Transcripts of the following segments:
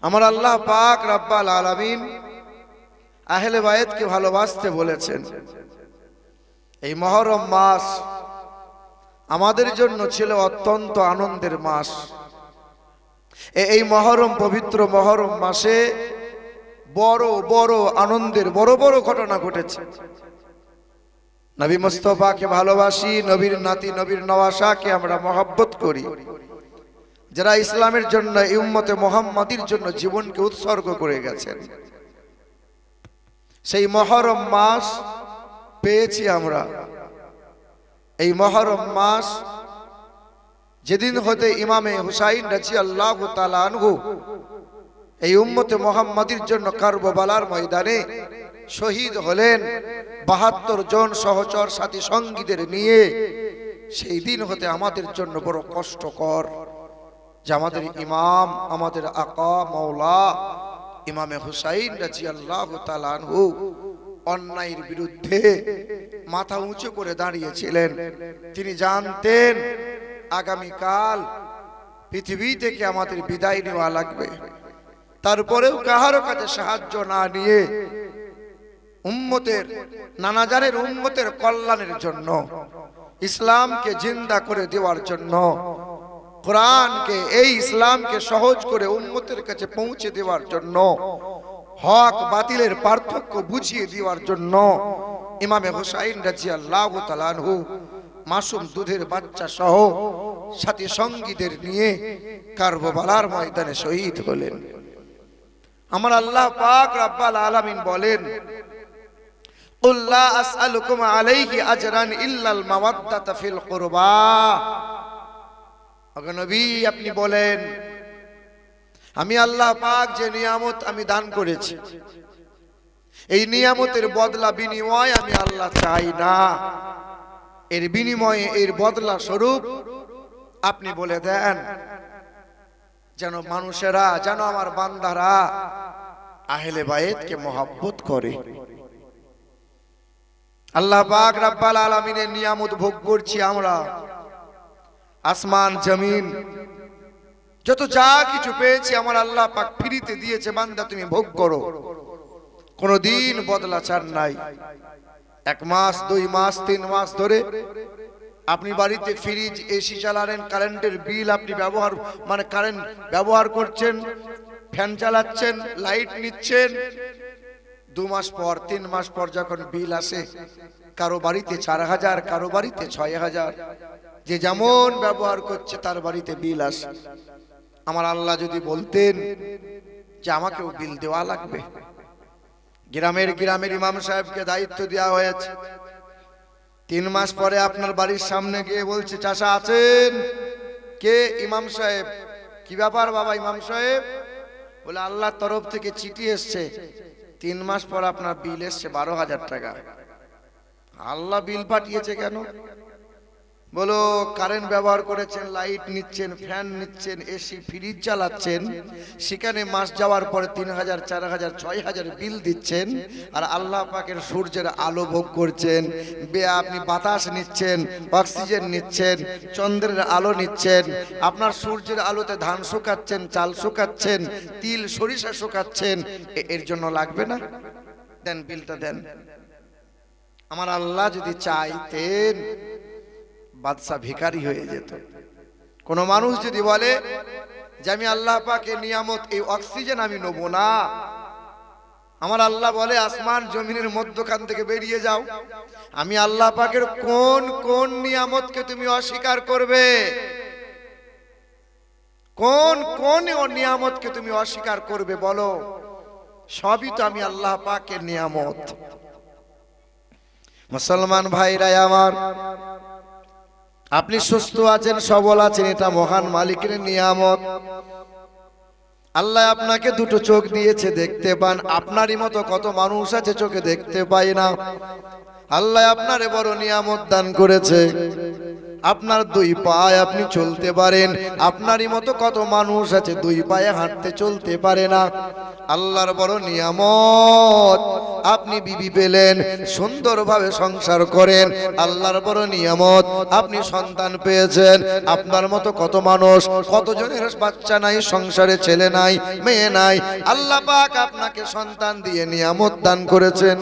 আমার আল্লাহ পাক রব্বুল আলামিন আহলে বায়তকে ভালোবাসতে বলেছেন। এই মুহররম মাস আমাদের জন্য ছিল অত্যন্ত আনন্দের মাস। এই মুহররম পবিত্র মুহররম মাসে বড় বড় আনন্দের বড় বড় ঘটনা ঘটেছে। নবী মুস্তাফাকে ভালোবাসি, নবীর নাতি নবীর নওয়াসাকে আমরা মহব্বত করি, যারা ইসলামের জন্য এই উম্মতে মুহাম্মাদির জন্য জীবনকে উৎসর্গ করে গেছেন। সেই মুহররম মাস পেয়েছি আমরা। এই মুহররম মাস যেদিন হতে ইমামে হুসাইন রাদিয়াল্লাহু তাআলা আনহু এই উম্মতে মুহাম্মাদির জন্য কারবালার ময়দানে শহীদ হলেন ৭২ জন সহচর সাথী সঙ্গীদের নিয়ে, সেই দিন হতে আমাদের জন্য বড় কষ্টকর যে আমাদের ইমাম, আমাদের আকা মাওলা ইমামে হুসাইন রাদিয়াল্লাহু তাআলা আনহু অন্যায়ের বিরুদ্ধে মাথা উঁচু করে দাঁড়িয়েছিলেন। তিনি জানতেন আগামীকাল পৃথিবী থেকে আমাদের বিদায় নেওয়া লাগবে। তারপরেও কাহারো কাছে সাহায্য না নিয়ে উম্মতের নানাজানের উম্মতের কল্যাণের জন্য, ইসলামকে জিন্দা করে দেওয়ার জন্য, কোরআনকে এই ইসলামকে সহজ করে উম্মতের কাছে পৌঁছে দেওয়ার জন্য, হক বাতিলের পার্থক্য বুঝিয়ে দেওয়ার জন্য ইমামে হুসাইন রাদিয়াল্লাহু তাআলা আনহু মাসুম দুধের বাচ্চা সহ সাথী সঙ্গীদের নিয়ে কারবালার ময়দানে শহীদ হলেন। আমার আল্লাহ পাক রব্বুল আলামিন বলেন, কুল লা আসআলুকুম আলাইহি আজরান ইল্লাল মাওয়াদ্দাতা ফিল কুরবা। ওগো নবী, আপনি বলেন আমি আল্লাহ পাক যে নিয়ামত আমি দান করেছি, এই নিয়ামতের বদলা বিনিময় আমি আল্লাহ চাই না। এর বিনিময়ে এর বদলা স্বরূপ আপনি বলে দেন যেন মানুষেরা, যেন আমার বান্দারা আহলে বায়তকে মহব্বত করে। আল্লাহ পাক রব্বুল আলামিনের নিয়ামত ভোগ করছি আমরা। আসমান জমিন যত যা কিছু পেয়েছি আমার আল্লাহ পাক ফ্রিতে দিয়েছে, বান্দা তুমি ভোগ করো। কোনদিন বদলা চান নাই। 1 মাস 2 মাস 3 মাস ধরে আপনি বাড়িতে ফ্রিজ এসি চালালেন, কারেন্টের বিল আপনি কারেন্ট ব্যবহার করছেন, ফ্যান চালাচ্ছেন, লাইট নিচ্ছেন। 2 মাস পর 3 মাস পর যখন বিল আসে, কারো বাড়িতে 4000, কারো বাড়িতে 6000, যে যেমন ব্যবহার করছে তার বাড়িতে বিল আসে। আমার আল্লাহ যদি বলতেন যে আমাকেও বিল দেওয়া লাগবে, গ্রামের ইমাম সাহেবকে দায়িত্ব দেওয়া হয়েছে, 3 মাস পরে আপনার বাড়ির সামনে গিয়ে বলছে, চাচা আছেন? কে? ইমাম সাহেব। কি ব্যাপার বাবা ইমাম সাহেব? বলে আল্লাহর তরফ থেকে চিঠি এসছে, 3 মাস পর আপনার বিল এসছে 12,000 টাকা। আল্লাহ বিল পাঠিয়েছে কেন? বলো কারেন্ট ব্যবহার করেছেন, লাইট নিচ্ছেন, ফ্যান নিচ্ছেন, এসি ফ্রিজ চালাচ্ছেন, সেখানে মাস যাওয়ার পরে 3000, 4000, 6000 বিল দিচ্ছেন। আর আল্লাহ পাকের সূর্যের আলো ভোগ করছেন, আপনি বাতাস নিচ্ছেন, অক্সিজেন নিচ্ছেন, চন্দ্রের আলো নিচ্ছেন, আপনার সূর্যের আলোতে ধান শুকাচ্ছেন, চাল শুকাচ্ছেন, তিল সরিষা শুকাচ্ছেন। এর জন্য লাগবে না? দেন বিলটা দেন। আমার আল্লাহ যদি চাইতেন বাদশা ভিখারি হয়ে যেত। কোন মানুষ যদি বলে যে আমি আল্লাহ পাকের নিয়ামত এই অক্সিজেন আমি নেব না, আমার আল্লাহ বলে আসমান জমিনের মধ্যখান থেকে বেরিয়ে যাও। আমি আল্লাহ পাকের কোন কোন নিয়ামতকে তুমি অস্বীকার করবে? কোন কোন নিয়ামতকে তুমি অস্বীকার করবে বলো? সবই তো আমি আল্লাহ পাকের নিয়ামত। মুসলমান ভাইরা আমার, আপনি সুস্থ আছেন, সবল আছেন, এটা মহান মালিকের নিয়ামত। আল্লাহ আপনাকে 2টো চোখ দিয়েছে, দেখতে পান। আপনারই মতো কত মানুষ আছে চোখে দেখতে পায় না। আল্লাহ আপনারে বড় নিয়ামত দান করেছে, আপনার দুই পায়ে আপনি চলতে পারেন। আপনারই মতো কত মানুষ আছে দুই পায়ে হাঁটতে চলতে পারে না। আল্লাহর বড় নিয়ামত আপনি বিবি পেলেন, সুন্দরভাবে সংসার করেন। আল্লাহর বড় নিয়ামত আপনি সন্তান পেয়েছেন। আপনার মতো কত মানুষ, কতজনের বাচ্চা নাই, সংসারে ছেলে নাই, মেয়ে নাই। আল্লাহ পাক আপনাকে সন্তান দিয়ে নিয়ামত দান করেছেন।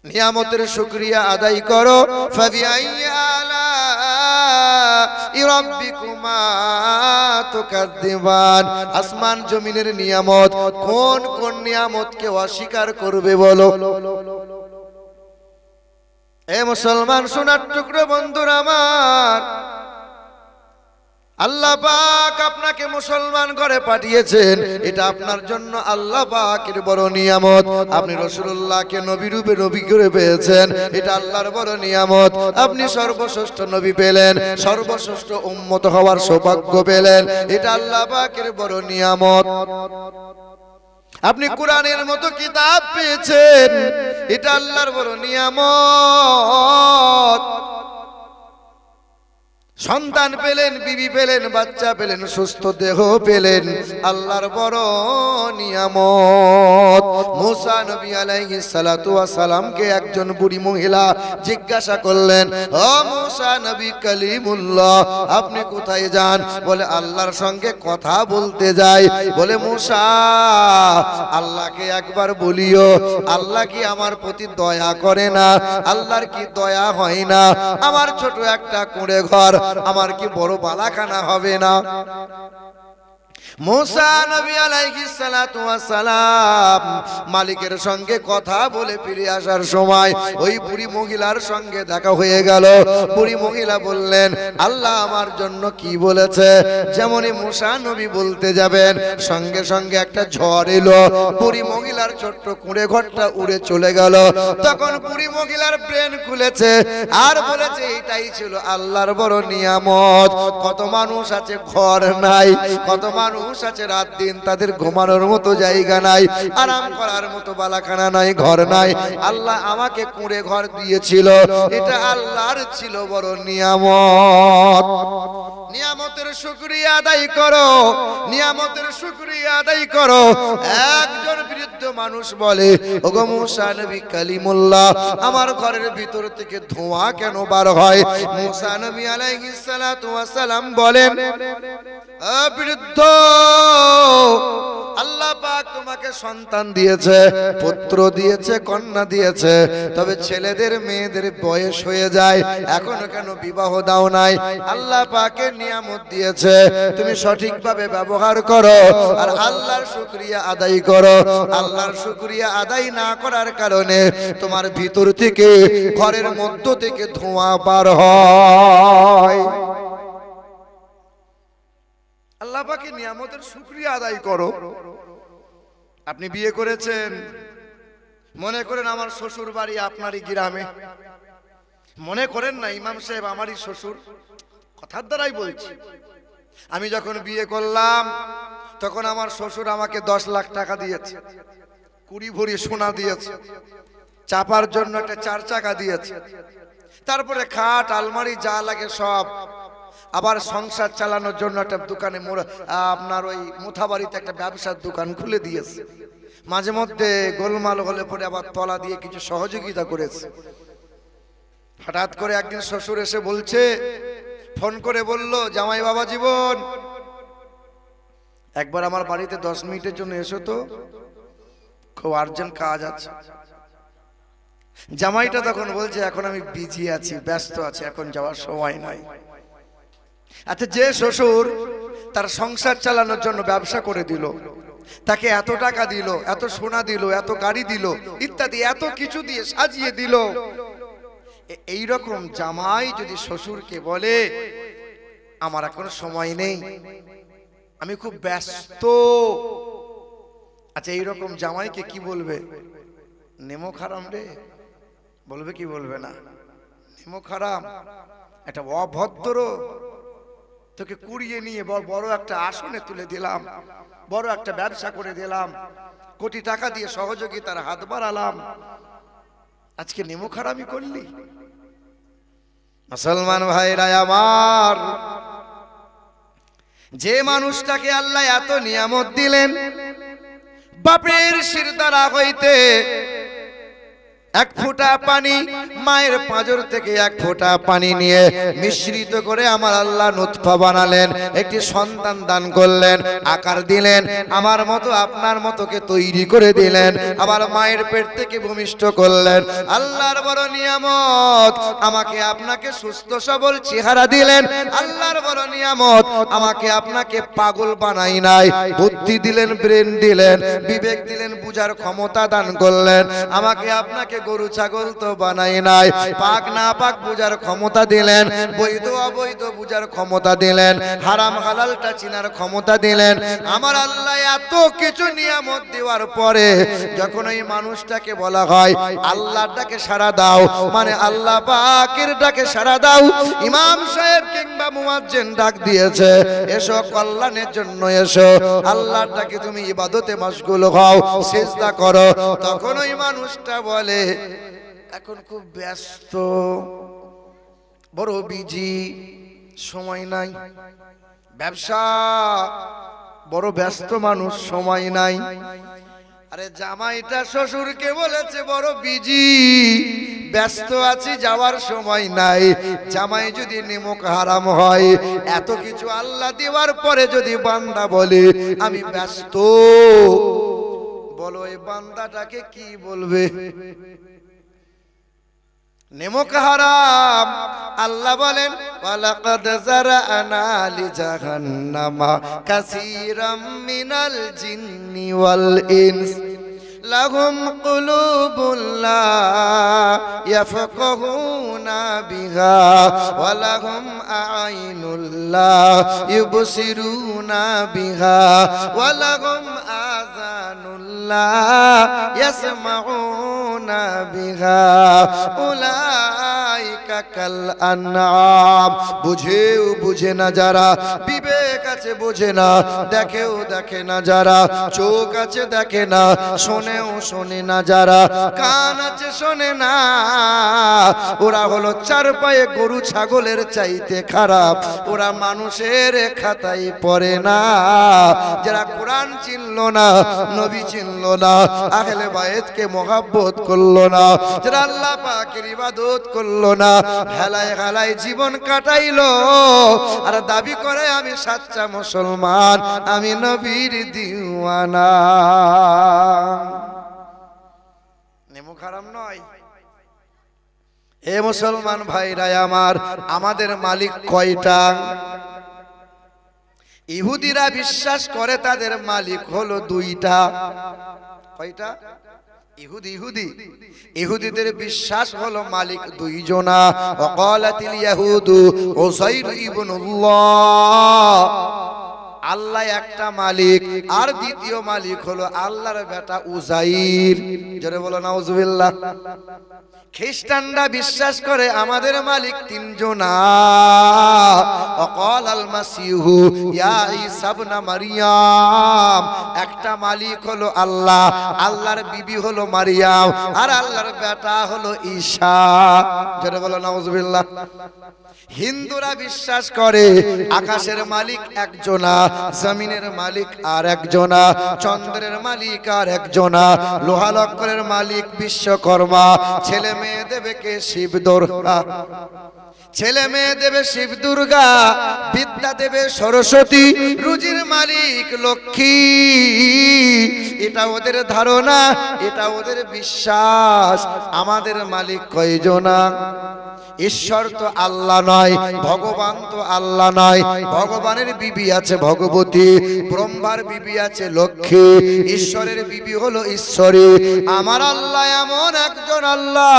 নিয়ামতের শুকরিয়া আদায় করো। ফাবিআইয়ি আলা'i রাব্বিকুমা তুকাজ্জিবান। আসমান জমিনের নিয়ামত, কোন কোন নিয়ামতকে অস্বীকার করবে বলো? এ মুসলমান সোনার টুকরো বন্ধুরা আমার, আল্লাহ পাক আপনাকে মুসলমান করে পাঠিয়েছেন, এটা আপনার জন্য আল্লাহ পাকের বড় নিয়ামত। আপনি রাসূলুল্লাহকে নবী রূপে নবী করে পেয়েছেন, এটা আল্লাহর বড় নিয়ামত। আপনি সর্বশ্রেষ্ঠ নবী পেলেন, সর্বশ্রেষ্ঠ উম্মত হওয়ার সৌভাগ্য পেলেন, এটা আল্লাহ পাকের বড় নিয়ামত। আপনি কোরআনের মতো কিতাব পেয়েছেন, এটা আল্লাহর বড় নিয়ামত। সন্তান পেলেন, বিবি পেলেন, বাচ্চা পেলেন, সুস্থ দেহ পেলেন, আল্লাহর বড় নিয়ামত। মুসা নবী আলাইহিস সালাতু ওয়াস সালামকে একজন বুড়ি মহিলা জিজ্ঞাসা করলেন, ও মুসা নবী কালিমুল্লাহ, আপনি কোথায় যান? বলে আল্লাহর সঙ্গে কথা বলতে যাই। বলে মুসা, আল্লাহকে একবার বলিও, আল্লাহ কি আমার প্রতি দয়া করে না? আল্লাহর কি দয়া হয় না? আমার ছোট একটা কুঁড়ে ঘর, আমার কি বড় বালাখানা হবে না? মুসা নবী আলাইহিস সালাতু ওয়াস সালাম মালিকের সঙ্গে কথা বলে ফিরে আসার সময় ওই বুড়ি মহিলার সঙ্গে দেখা হয়ে গেল। বুড়ি মহিলা বললেন, আল্লাহ আমার জন্য কি বলেছে? যেমনই মুসা নবী বলতে যাবেন, সঙ্গে সঙ্গে একটা ঝড় এলো, বুড়ি মহিলার ছোট্ট কুঁড়ে ঘরটা উড়ে চলে গেল। তখন বুড়ি মহিলার ব্রেন খুলেছে আর বলেছে, এটাই ছিল আল্লাহর বড় নিয়ামত। কত মানুষ আছে ঘর নাই, কত মানুষ আছে রাত দিন তাদের ঘুমানোর মতো জায়গা নাই, আরাম করার মতো বালাখানা নাই, ঘর নাই। আল্লাহ আমাকে কুঁড়ে ঘর দিয়েছিল, এটা আল্লাহর ছিল বড় নিয়ামত। নিয়ামতের শুকরিয়া আদায় করো, নিয়ামতের শুকরিয়া আদায় করো। একজন বৃদ্ধ মানুষ বলে, ওগো মুসা নবী কালিমুল্লাহ, আমার ঘরের ভিতর থেকে ধোঁয়া কেন বার হয়? মুসা নবী আলাইহিস সালাতু ওয়াস সালাম বলেন, বৃদ্ধ, আল্লাহ পাক তোমাকে সন্তান দিয়েছে, পুত্র দিয়েছে, কন্যা দিয়েছে, তবে ছেলেদের মেয়েদের বয়স হয়ে যায়, এখনো কেন বিবাহ দাও নাই? আল্লাহ পাকের নিয়ামত দিয়েছে, তুমি সঠিকভাবে ব্যবহার করো আর আল্লাহর শুকরিয়া আদায় করো। আল্লাহর শুকরিয়া আদায় না করার কারণে তোমার ভিতর থেকে, ঘরের মধ্য থেকে ধোঁয়া বার হয়। আল্লাহ পাকের নিয়ামতের শুকরিয়া আদায় করো। আপনি বিয়ে করেছেন, মনে করেন আমার শ্বশুর বাড়ি আপনারই গ্রামে, মনে করেন না ইমাম সাহেব আমারই শ্বশুর, কথার দ্বারাই বলছি। আমি যখন বিয়ে করলাম তখন আমার শ্বশুর আমাকে 10 লাখ টাকা দিয়েছে, 20 ভরি সোনা দিয়েছে, চাপার জন্য একটা 4 চাকা দিয়েছে, তারপরে খাট আলমারি যা লাগে সব, আবার সংসার চালানোর জন্য একটা দোকানে আপনার ওই মুথাবাড়িতে একটা ব্যবসার দোকান খুলে দিয়েছে। মাঝে মধ্যে গোলমাল হলে পরে আবার তলা দিয়ে কিছু সহযোগিতা করেছে। হঠাৎ করে একদিন শ্বশুর এসে বলছে, ফোন করে বলল, জামাই বাবা জীবন, একবার আমার বাড়িতে 10 মিনিটের জন্য এসো তো, খুব আর্জেন্ট কাজ আছে। জামাইটা তখন বলছে, এখন আমি বিজি আছি, ব্যস্ত আছি, এখন যাওয়ার সময় নাই। আচ্ছা, যে শ্বশুর তার সংসার চালানোর জন্য ব্যবসা করে দিল, তাকে এত টাকা দিল, এত সোনা দিল, এত গাড়ি দিল, ইত্যাদি এত কিছু দিয়ে সাজিয়ে দিল, এই রকম জামাই যদি শ্বশুরকে বলে, আমার এখন সময় নেই, আমি খুব ব্যস্ত, আচ্ছা এই রকম জামাইকে কি বলবে? নেমো খারাম রে বলবে কি বলবে না? নেমো খারাম, একটা অভদ্র, তোকে কুড়িয়ে নিয়ে বড় একটা আসনে তুলে দিলাম, বড় একটা ব্যবসা করে দিলাম, কোটি টাকা দিয়ে সহযোগিতার হাত বাড়ালাম, আজকে নেমো খারামি করলি। মুসলমান ভাইরা আমার, যে মানুষটাকে আল্লাহ এত নিয়ামত দিলেন, বাপের শিরদাঁড়া হইতে এক ফোঁটা পানি, মায়ের পাঁজর থেকে এক ফোঁটা পানি নিয়ে মিশ্রিত করে আমার আল্লাহ নুতফা বানালেন, একটি সন্তান দান করলেন, আকার দিলেন, আমার মতো আপনার মতোকে তৈরি করে দিলেন, আবার মায়ের পেট থেকে ভূমিষ্ঠ করলেন। আল্লাহর বড় নিয়ামত, আমাকে আপনাকে সুস্থ সবল চেহারা দিলেন। আল্লাহর বড় নিয়ামত, আমাকে আপনাকে পাগল বানাই নাই, বুদ্ধি দিলেন, ব্রেন দিলেন, বিবেক দিলেন, বুঝার ক্ষমতা দান করলেন। আমাকে আপনাকে গরু ছাগল তো বানাই নাই, পাক না পাক বুঝার ক্ষমতা দিলেন, বৈধ অবৈধ বুঝার ক্ষমতা দিলেন, হারাম হালালটা চিনার ক্ষমতা দিলেন। আমার আল্লাহ এত কিছু নিয়ামত দেওয়ার পরে যখন ওই মানুষটাকে বলা হয় আল্লাহর ডাকে সাড়া দাও, মানে আল্লাহ পাকের ডাকে সাড়া দাও, ইমাম সাহেব কিংবা মুয়াজ্জিন ডাক দিয়েছে, এসো কল্যাণের জন্য এসো, আল্লাহর ডাকে তুমি ইবাদতে মশগুল হও, সিজদা করো, তখন ওই মানুষটা বলে এখন খুব ব্যস্ত, বড় বিজি, সময় নাই, ব্যবসা, বড় ব্যস্ত মানুষ, সময় নাই। আরে জামাইটা শ্বশুরকে বলেছে বড় বিজি, ব্যস্ত আছি, যাওয়ার সময় নাই। জামাই যদি নেমক হারাম হয়, এত কিছু আল্লাহ দেওয়ার পরে যদি বান্দা বলে আমি ব্যস্ত, বলো এই বান্দাটাকে কি বলবে? নেমক হারাম। আল্লাহ বলেন ওয়ালাকাদ যারানা লিজাহান্নামা কাসীরাম মিনাল জিন্নি ওয়াল ইনস লাহুম কুলুবুন লা ইয়াফকাহুনা বিহা ওয়া লাহুম আ'ইনুন লা ইউবসিরুনা বিহা ওয়া লাহুম আযানুন লা ইয়াসমাউনা বিহা উলাইকা কাল আনআম। বুঝেও বুঝে না যারা, বিবেক আছে বোঝে না, দেখেও দেখে না যারা, চোখ আছে দেখে না, শোনেও শোনে না যারা, কান আছে শোনে না, ওরা হলো চার পায়ে গরু ছাগলের চাইতে খারাপ, ওরা মানুষের খাতায় পড়ে না। যারা কোরআন চিনলো না, নবী চিনলো না, আহলে বায়েতকে মহব্বত করলো না, যারা আল্লাহ পাকের ইবাদত করলো না, হেলায় হেলায় জীবন কাটাইলো, আর দাবি করে আমি সাচ্চা মুসলমান, আমি নবীর দিওয়ানা। নেমক হারাম নয়। এ মুসলমান ভাইরা আমার, আমাদের মালিক কয়টা? ইহুদিরা বিশ্বাস করে তাদের মালিক হলো দুইটা। কয়টা? ইহুদিদের বিশ্বাস হলো মালিক দুইজনা। ওয়াকালাতিল ইয়াহুদু উযাইর ইবনুল্লাহ, আল্লাহ একটা মালিক, আর দ্বিতীয় মালিক হলো আল্লাহর বেটা উযাইর। জোরে বলো নাউজুবিল্লাহ। খ্রিস্টানরা বিশ্বাস করে আমাদের মালিক তিনজনা। ওয়াকালাল মাসিহু ইয়া ঈসা ইবনে মারইয়াম, একটা মালিক হলো আল্লাহ, আল্লাহর বিবি হলো মারইয়াম, আর আল্লাহর বেটা হলো ঈসা। জোরে বলো নাউজুবিল্লাহ। হিন্দুরা বিশ্বাস করে আকাশের মালিক একজনা, জমিনের মালিক আর একজনা, চন্দ্রের মালিক আর একজনা, লোহা লক্করের মালিক বিশ্বকর্মা, ছেলে মেয়ে দেবে কে? শিব দুর্গা। ছেলে মেয়ে দেবে শিব দুর্গা, বিদ্যা দেবে সরস্বতী, রুজির মালিক লক্ষ্মী। এটা ওদের ধারণা, এটা ওদের বিশ্বাস। আমাদের মালিক কয়জনা? ঈশ্বর তো আল্লাহ নয়, ভগবান তো আল্লাহ নয়। ভগবানের বিবি আছে ভগবতী, ব্রহ্মার বিবি আছে লক্ষ্মী, ঈশ্বরের বিবি হলো ঈশ্বরী। আমার আল্লাহ এমন একজন আল্লাহ,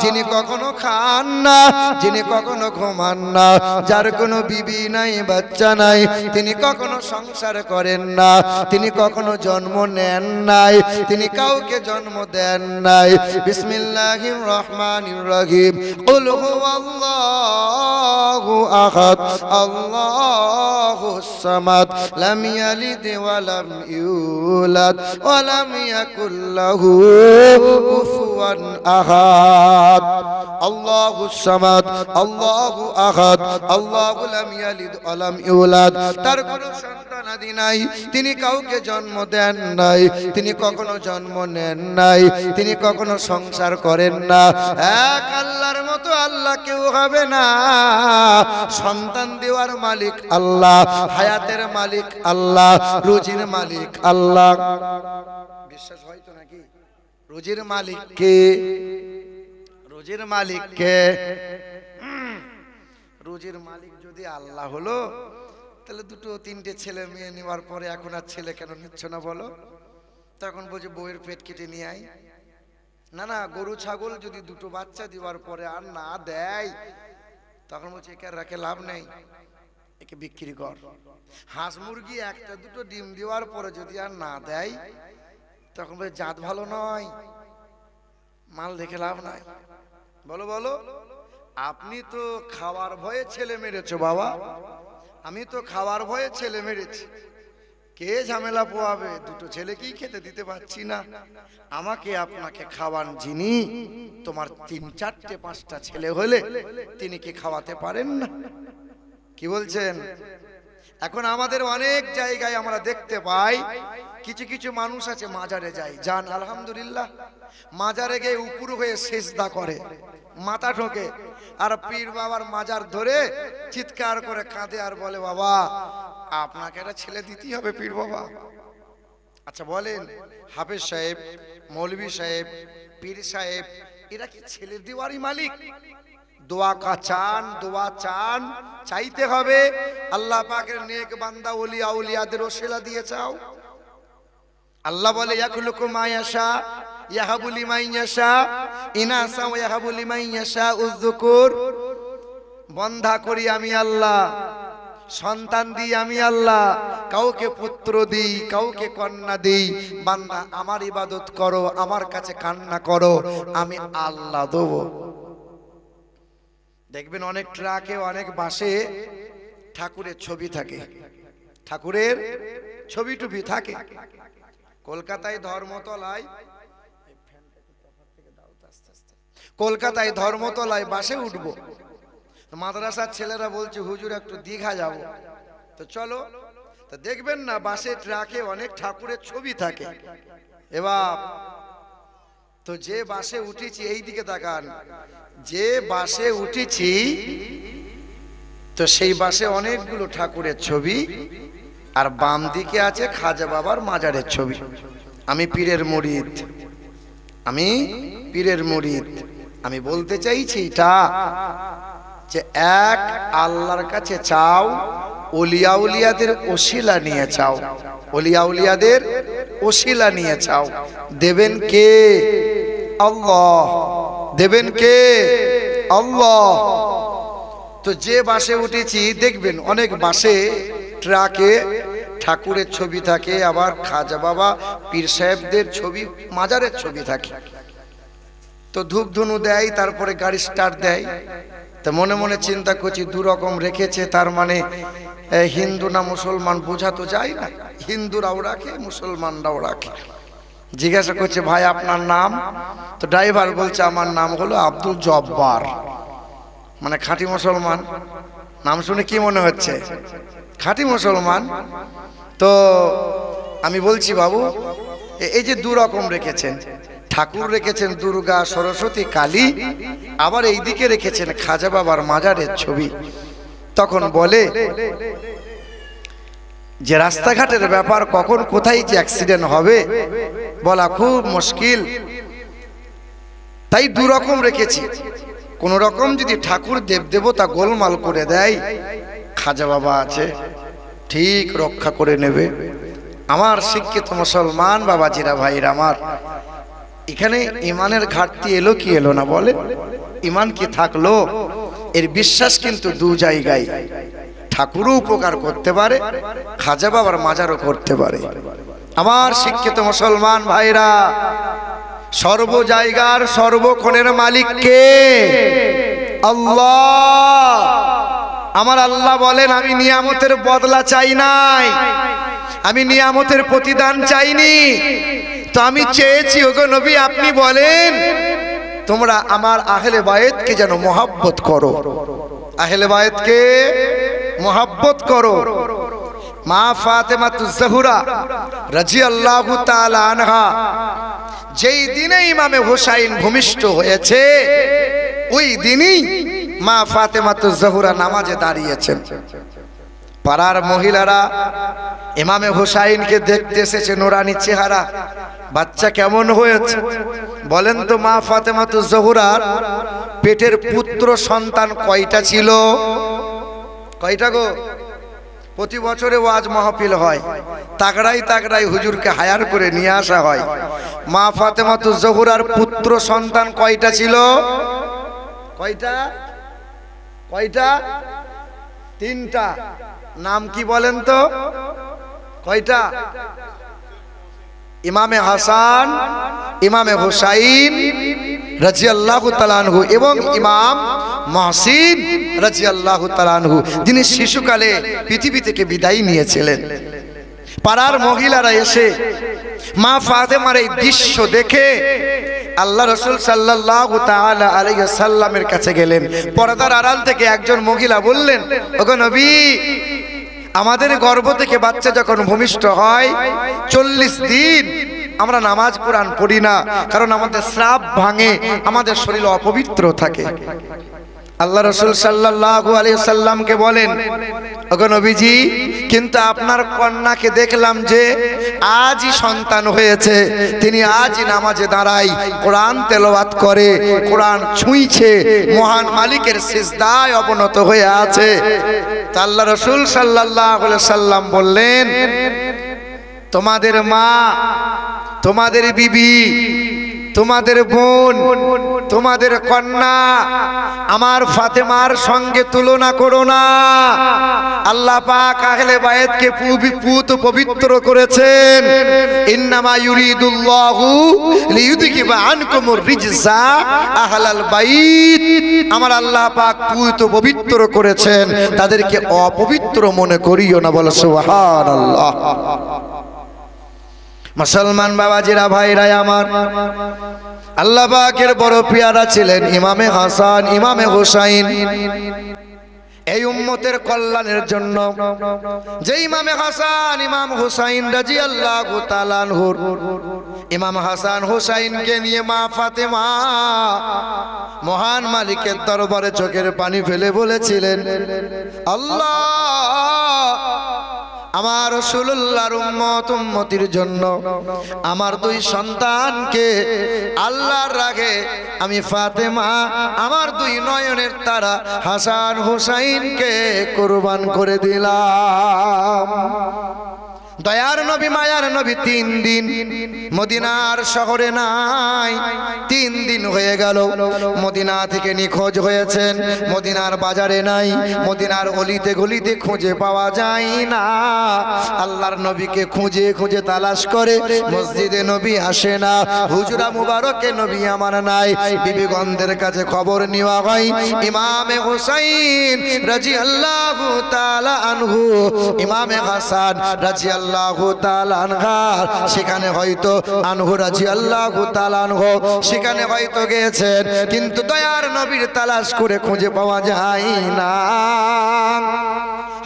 যিনি কখনো খান না, যিনি কখনো ঘুমান না, যার কোনো বিবি নাই, বাচ্চা নাই, তিনি কখনো সংসার করেন না, তিনি কখনো জন্ম নেন নাই, তিনি কাউকে জন্ম দেন নাই। বিসমিল্লাহির রহমানির রহিম। কুল হুয়াল্লাহু আহাদ আল্লাহুস সামাদ লাম ইয়ালিদ ওয়া লাম ইউলাদ ওয়া লাম ইয়াকুল লাহু কুফুওয়ান কুফুয়ান আহাদ আল্লাহুস সামাদ আল্লাহু আহাদ আল্লাহু লাম ইয়ালিদ ওয়া লাম ইউলাদ তার কোনো সন্তানাদি নাই তিনি কাউকে জন্ম দেন নাই তিনি কখনো জন্ম নেন নাই তিনি কখনো সংসার করেন না এক আল্লাহর মতো আল্লাহ কেউ হবে না সন্তান দেওয়ার মালিক আল্লাহ হায়াতের মালিক আল্লাহ রুজির মালিক আল্লাহ বিশ্বাস হয় তো নাকি রুজির মালিক কে রুজির মালিক কে রুজির মালিক যদি আল্লাহ হলো তাহলে দুটো তিনটে ছেলে মেয়ে নেওয়ার পরে এখন আর ছেলে কেন নিচ্ছ না বলো তখন বলছে বউয়ের পেট কেটে নিয়ে আয় না না গরু ছাগল যদি দুটো বাচ্চা দেওয়ার পরে আর না দেয় তখন বলছে একে রাখে লাভ নেই একে বিক্রি কর হাঁস মুরগি একটা দুটো ডিম দেওয়ার পরে যদি আর না দেয় তখন বলে জাত ভালো নয় মাল দেখে লাভ নাই বলো বলো আপনি তো খাওয়ার ভয়ে ছেলে মেরেছো বাবা আমি তো খাওয়ার ভয়ে ছেলে মেরেছি কে ঝামেলা পোয়াবে দুটো ছেলেকেই খেতে দিতে পারছি না আমাকে আপনাকে খাওয়ান যিনি তোমার 3, 4, 5টা ছেলে হলে তিনি কি খাওয়াতে পারেন না কি বলছেন এখন আমাদের অনেক জায়গায় আমরা দেখতে পাই কিছু কিছু মানুষ আছে মাজারে যায় জান আলহামদুলিল্লাহ মাজারে গিয়ে উপর হয়ে সিজদা করে মাথা ঠোকে আর পীর বাবার মাজার ধরে চিৎকার করে কাঁদে আর বলে বাবা আপনাকে একটা ছেলে দিতেই হবে পীর বাবা আচ্ছা বলেন হাফেজ সাহেব মৌলভী সাহেব পীর সাহেব এরা কি ছেলে দেওয়ারই মালিক দোয়া চান চাইতে হবে আল্লাহ পাকের নেক বান্দা ওলি আউলিয়াদের ওসিলা দিয়ে চাও আল্লাহ বলে ইয়াখলুকু মা ইয়াশা ইয়াহাবু লিমান ইয়াশা ইনাসা ওয়া ইয়াহাবু লিমান ইয়াশা উযকুর বন্ধা করি আমি আল্লাহ সন্তান দিই আমি আল্লাহ কাউকে পুত্র দিই কাউকে কন্যা দিই বান্দা আমার ইবাদত করো আমার কাছে কান্না করো আমি আল্লাহ দেব দেখবেন অনেক ট্রাকে অনেক বাসে ঠাকুরের ছবি থাকে ঠাকুরের ছবি টুপি থাকে কলকাতায় ধর্মতলায় বাসে উঠবো মাদ্রাসার ছেলেরা বলছে হুজুর একটু দীঘা যাব তো চলো তো দেখবেন না বাসে ট্রাকে অনেক ঠাকুরের ছবি থাকে এবার তো যে বাসে উঠেছি এই দিকে তাকান যে বাসে উঠেছি তো সেই বাসে অনেকগুলো ঠাকুরের ছবি আর বাম দিকে আছে খাজা বাবার মাজারের ছবি আমি পীরের মুরিদ আমি বলতে চাইছি এটা যে এক আল্লাহর কাছে চাও ওলিয়া উলিয়াদের ওসিলা নিয়ে চাও ওলিয়া উলিয়াদের ওসিলা নিয়ে চাও দেবেন কে আল্লাহ দেবেন কে আল্লাহ তো যে বাসে উঠেছি দেখবেন অনেক বাসে ট্রাকে ঠাকুরের ছবি থাকে আবার খাজা বাবা পীর সাহেবদের ছবি মাজারের ছবি থাকে তো ধূপ ধুনু দেয় তারপরে গাড়ি স্টার্ট দেয় তো মনে মনে চিন্তা করছি দু রকম রেখেছে তার মানে হিন্দু না মুসলমান বোঝা তো যায় না হিন্দুরাও রাখে মুসলমানরাও রাখে জিজ্ঞাসা করছে ভাই আপনার নাম তো ড্রাইভার বলছে আমার নাম হলো আব্দুল জব্বার মানে খাঁটি মুসলমান নাম শুনে কি মনে হচ্ছে খাঁটি মুসলমান তো আমি বলছি বাবু এই যে দু রকম রেখেছেন ঠাকুর রেখেছেন দুর্গা সরস্বতী কালী আবার এই দিকে রেখেছেন খাজা বাবার মাজারের ছবি তখন বলে যে রাস্তাঘাটের ব্যাপার কখন কোথায় যে অ্যাক্সিডেন্ট হবে বলা খুব মুশকিল তাই দু রকম রেখেছি কোন রকম যদি ঠাকুর দেবদেবতা গোলমাল করে দেয় খাজা বাবা আছে ঠিক রক্ষা করে নেবে আমার শিক্ষিত মুসলমান বাবাজিরা ভাইরা আমার এখানে ইমানের ঘাটতি এলো কি এলো না বলে ইমান কি থাকলো এর বিশ্বাস কিন্তু দু জায়গায় ঠাকুরও উপকার করতে পারে খাজা বাবার মাজারও করতে পারে আমার শিক্ষিত মুসলমান ভাইরা সর্ব জায়গার সর্বক্ষণের মালিক কে আল্লাহ আমার আল্লাহ বলেন আমি নিয়ামতের বদলা চাই নাই আমি নিয়ামতের প্রতিদান চাইনি তো আমি চেয়েছি ওগো নবী আপনি বলেন তোমরা আমার আহলে বায়েতকে যেন মহব্বত করো, আহলে বায়েতকে মহব্বত করো। মা ফাতেমাতুজ জোহরা রাদিয়াল্লাহু তাআলা আনহা যেই দিনে ইমামে হুসাইন ভূমিষ্ঠ হয়েছে ওই দিনই মা ফাতেমাতুজ জোহরা নামাজে দাঁড়িয়েছেন। পাড়ার মহিলারা ইমামে হুসাইনকে দেখতে এসেছে, নুরানি চেহারা, বাচ্চা কেমন হয়েছে বলেন তো। মা ফাতেমাতুজ জোহরার পেটের পুত্র সন্তান কয়টা ছিল? কয়টা গো? প্রতি বছরে ওয়াজ মাহফিল হয়, তাগড়াই তাগড়াই হুজুরকে হায়ার করে নিয়ে আসা হয়। মা ফাতেমাতুজ জোহরার পুত্র সন্তান কয়টা ছিল? কয়টা? কয়টা? তিনটা। নাম কি বলেন তো? কয়টা? ইমামে হাসান, ইমামে হুসাইন রাদিয়াল্লাহু তাআলা আনহু এবং ইমাম মুহসিন রাদিয়াল্লাহু তাআলা আনহু, যিনি শিশুকালে পৃথিবী থেকে বিদায় নিয়েছিলেন। পাড়ার মহিলারা এসে মা ফাতেমার এই দৃশ্য দেখে আল্লাহ রাসূল সাল্লাল্লাহু তাআলা আলাইহি সাল্লামের কাছে গেলেন। পর্দার আড়াল থেকে একজন মহিলা বললেন, ওগো নবী, আমাদের গর্ভ থেকে বাচ্চা যখন ভূমিষ্ঠ হয় 40 দিন আমরা নামাজ কোরআন পড়ি না, কারণ আমাদের শ্রাপ ভাঙে, আমাদের শরীর অপবিত্র থাকে। আল্লাহ রাসূল সাল্লাল্লাহু আলাইহি সাল্লামকে বলেন, ওগো নবীজি, কিন্তু আপনার কন্যাকে দেখলাম যে আজই সন্তান হয়েছে, তিনি আজই নামাজে দাঁড়ায়, কোরআন তেলাওয়াত করে, কোরআন ছুঁইছে, মহান মালিকের সিজদায় অবনত হয়ে আছে। তা আল্লাহ রাসূল সাল্লাল্লাহু আলাইহি সাল্লাম বললেন, তোমাদের মা, তোমাদের বিবি, তোমাদের বোন, তোমাদের কন্যা আমার ফাতেমার সঙ্গে তুলনা করো না। আল্লাহ পাক আহলে বায়েতকে পবিত্র করেছেন। ইন্নামা ইউরিদুল্লাহু লিইউযহিবা আনকুমুর রিজসা আহলাল বাইত। আমার আল্লাহ পাক পবিত্র করেছেন, তাদেরকে অপবিত্র মনে করিও না। বলো সুবহানাল্লাহ। মুসলমান বাবাজিরা, ভাইরা আমার, আল্লাহ পাকের বড় পেয়ারা ছিলেন ইমামে হাসান, ইমামে হুসাইন। এই উম্মতের কল্যাণের জন্য যে ইমামে হাসান, ইমাম হুসাইন রাদিয়াল্লাহু তাআলা আনহু, ইমাম হাসান হুসাইনকে নিয়ে মা ফাতেমা মহান মালিকের দরবারে চোখের পানি ফেলে বলেছিলেন, আল্লাহ, আমার রাসূলুল্লাহর উম্মতির জন্য আমার দুই সন্তানকে আল্লাহর রাগে আমি ফাতেমা আমার দুই নয়নের তারা হাসান হুসাইনকে কুরবান করে দিলাম। দয়ার নবী, মায়ার নবী 3 দিন মদিনার শহরে নাই। 3 দিন হয়ে গেল মদিনা থেকে নিখোঁজ হয়েছেন, মদিনার বাজারে নাই, মদিনার অলিতে গলিতে খুঁজে পাওয়া যায় না। আল্লাহর নবীকে খুঁজে খুঁজে তালাশ করে মসজিদে নবী আসে না, হুজরা মুবারকে নবী আমার নাই। বিবিগণদের কাছে খবর নেওয়া হয়, ইমামে হুসাইন রাদিয়াল্লাহু তাআলা আনহু, ইমামে হাসান রাদিয়াল্লাহু তাআলা আনহা সেখানে হয়তো আনহু রাদিয়াল্লাহু তাআলা আনহু সেখানে হয়তো গিয়েছেন, কিন্তু দয়ার নবীর তালাশ করে খুঁজে পাওয়া যায় না।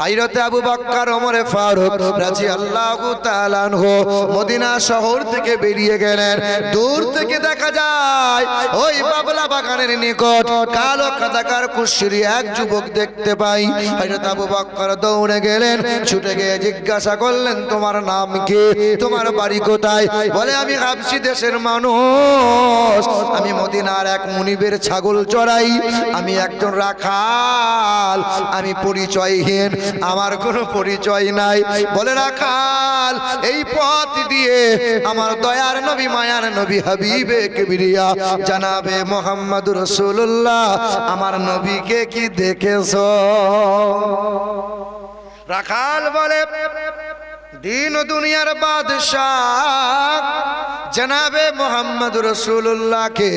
হযরত আবু বকর ওমর ফারুক রাদিয়াল্লাহু তাআলা আনহু মদিনা শহর থেকে বেরিয়ে গেলেন। দূর থেকে দেখা যায় ওই বাবলা বাগানের নিকট কালো কাদাকার কুশরি এক যুবক দেখতে পাই। হযরত আবু বকর দৌড়ে গেলেন, ছুটে গিয়ে জিজ্ঞাসা করলেন, তোমার নাম কি, তোমার বাড়ি কোথায়? বলে, আমি হাবশী দেশের মানুষ, আমি মদিনার এক মুনিবের ছাগল চড়াই, আমি একজন রাখাল, আমি পরিচয়হীন, আমার কোনো পরিচয় নাই। বলে, রাখাল, এই পথ দিয়ে আমার দয়ার নবী, মায়ার নবী, হাবিবে কিবরিয়া জানাবে মুহাম্মদুর রাসূলুল্লাহ আমার নবীকে কি দেখেছো? রাখাল বলে, দিন ও দুনিয়ার বাদশাহ জনাবে মুহাম্মদ রাসূলুল্লাহকে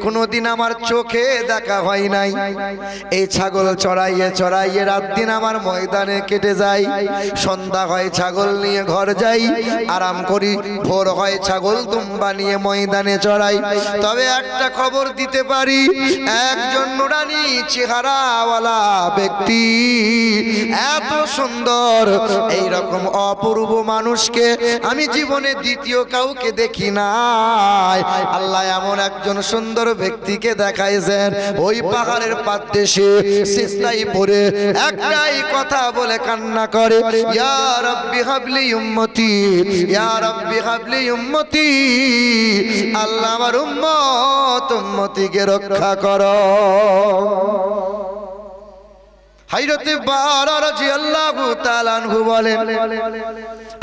কোনোদিন আমার চোখে দেখা হয় নাই। এই ছাগল চড়াইয়ে চড়াইয়ে রাত দিন আমার ময়দানে কেটে যায়। সন্ধ্যা হয় ছাগল নিয়ে ঘর যাই, আরাম করি। ভোর হয় ছাগল দুম্বা নিয়ে ময়দানে চড়াই। তবে একটা খবর দিতে পারি, একজন নুরানি চেহারাওয়ালা ব্যক্তি, এত সুন্দর এই রকম অপূর্ব মানুষকে আমি জীবনে দ্বিতীয় কাউকে দেখি নাই। আল্লাহ এমন একজন সুন্দর ব্যক্তিকে দেখাইছেন, ওই পাহাড়ের পাদদেশে সিজদায় পড়ে একটাই কথা বলে কান্না করে, ইয়া রাব্বি হাবলি উম্মতি, ইয়া রাব্বি হাবলি উম্মতি। আল্লাহ আমার উম্মতিকে রক্ষা করো। হযরতে বারা রাদিয়াল্লাহু তাআলা আনহু বলেন,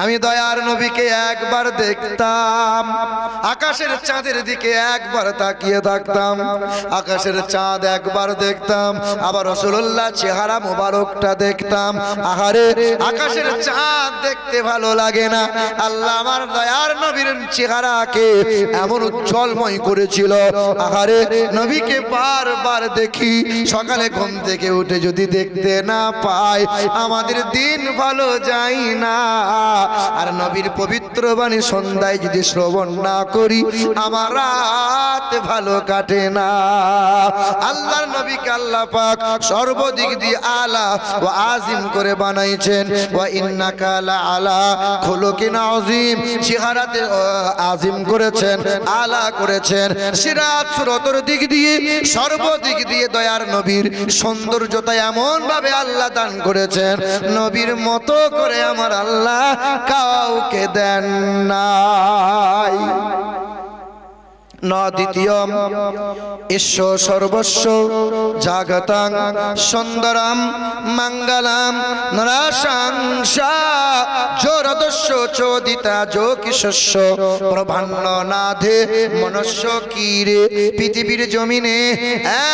আমি দয়ার নবীকে একবার দেখতাম, আকাশের চাঁদের দিকে একবার তাকিয়ে থাকতাম, আকাশের চাঁদ একবার দেখতাম, আবার রাসূলুল্লাহ চেহারা মোবারকটা দেখতাম। আহারে, আকাশের চাঁদ দেখতে ভালো লাগে না, আল্লাহ আমার দয়ার নবীর চেহারাকে এমন উজ্জ্বলময় করেছিল। আহারে, নবীকে বারবার দেখি, সকালে ঘুম থেকে উঠে যদি দেখতে না পাই আমাদের দিন ভালো যায় না। আর নবীর পবিত্র বাণী সন্ধ্যায় যদি শ্রবণ না করি আমার রাত ভালো কাটে না। আল্লাহর নবীকে আল্লাহ পাক সর্বদিক দিয়ে আলা ওয়া আজিম করে বানাইছেন। ওয়া ইন্নাকা লা আলা খুলুকিন আযীম, চেহারাতে আজিম করেছেন, আলা করেছেন। সিরাত সুরতের দিক দিয়ে সর্বদিক দিয়ে দয়ার নবীর সৌন্দর্যতা এমন ভাবে আল্লাহ দান করেছেন, নবীর মতো করে আমার আল্লাহ কাউকে দেন নাই। ন দ্বিতীয়ম ঈশ্বর সর্বস্ব জাগতাং সুন্দরম মঙ্গলম নরাশংসা জোরদস্য চোদিতা যোগিশস্য প্রভান্ন নাধে মনুষ্য কীরে। পৃথিবীর জমিনে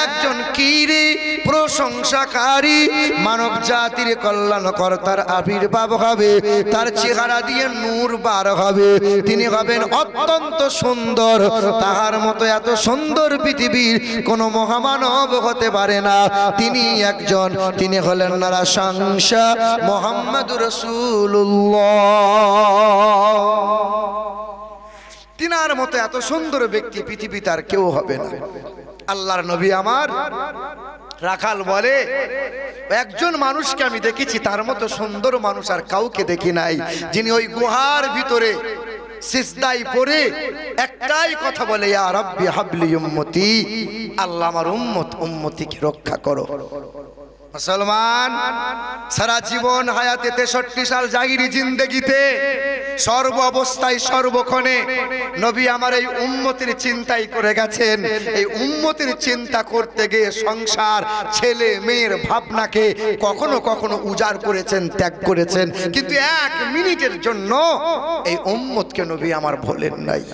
একজন কীরে প্রশংসাকারী মানব জাতির কল্যাণকর্তার আবির্ভাব হবে, তার চেহারা দিয়ে নূর বার হবে, তিনি হবেন অত্যন্ত সুন্দর। তাহার মতো এত সুন্দর পৃথিবীর কোন মহামানব হতে পারে না। তিনি একজন, তিনি হলেন নারাশংসা মুহাম্মদুর রাসূলুল্লাহ। তিনার মতো এত সুন্দর ব্যক্তি পৃথিবীতে আর কেউ হবে না। আল্লাহর নবী আমার রাখাল বলে, একজন মানুষকে আমি দেখেছি, তার মতো সুন্দর মানুষ আর কাউকে দেখি নাই, যিনি ওই গুহার ভিতরে সিজদায় পড়ে একটাই কথা বলে, ইয়া রাব্বি হাবলি উম্মতি, আল্লাহ আমার উম্মতিকে রক্ষা করো। মুসলমান সারা জীবন হায়াতে 63 সাল জাগিরি জিন্দেগিতে সর্ব অবস্থায় সর্বক্ষণে নবী আমার এই উম্মতের চিন্তাই করে গেছেন। এই উম্মতের চিন্তা করতে গিয়ে সংসার, ছেলে মেয়ের ভাবনাকে কখনো কখনো উজাড় করেছেন, ত্যাগ করেছেন, কিন্তু এক মিনিটের জন্য এই উম্মতকে নবী আমার ভোলেন নাই।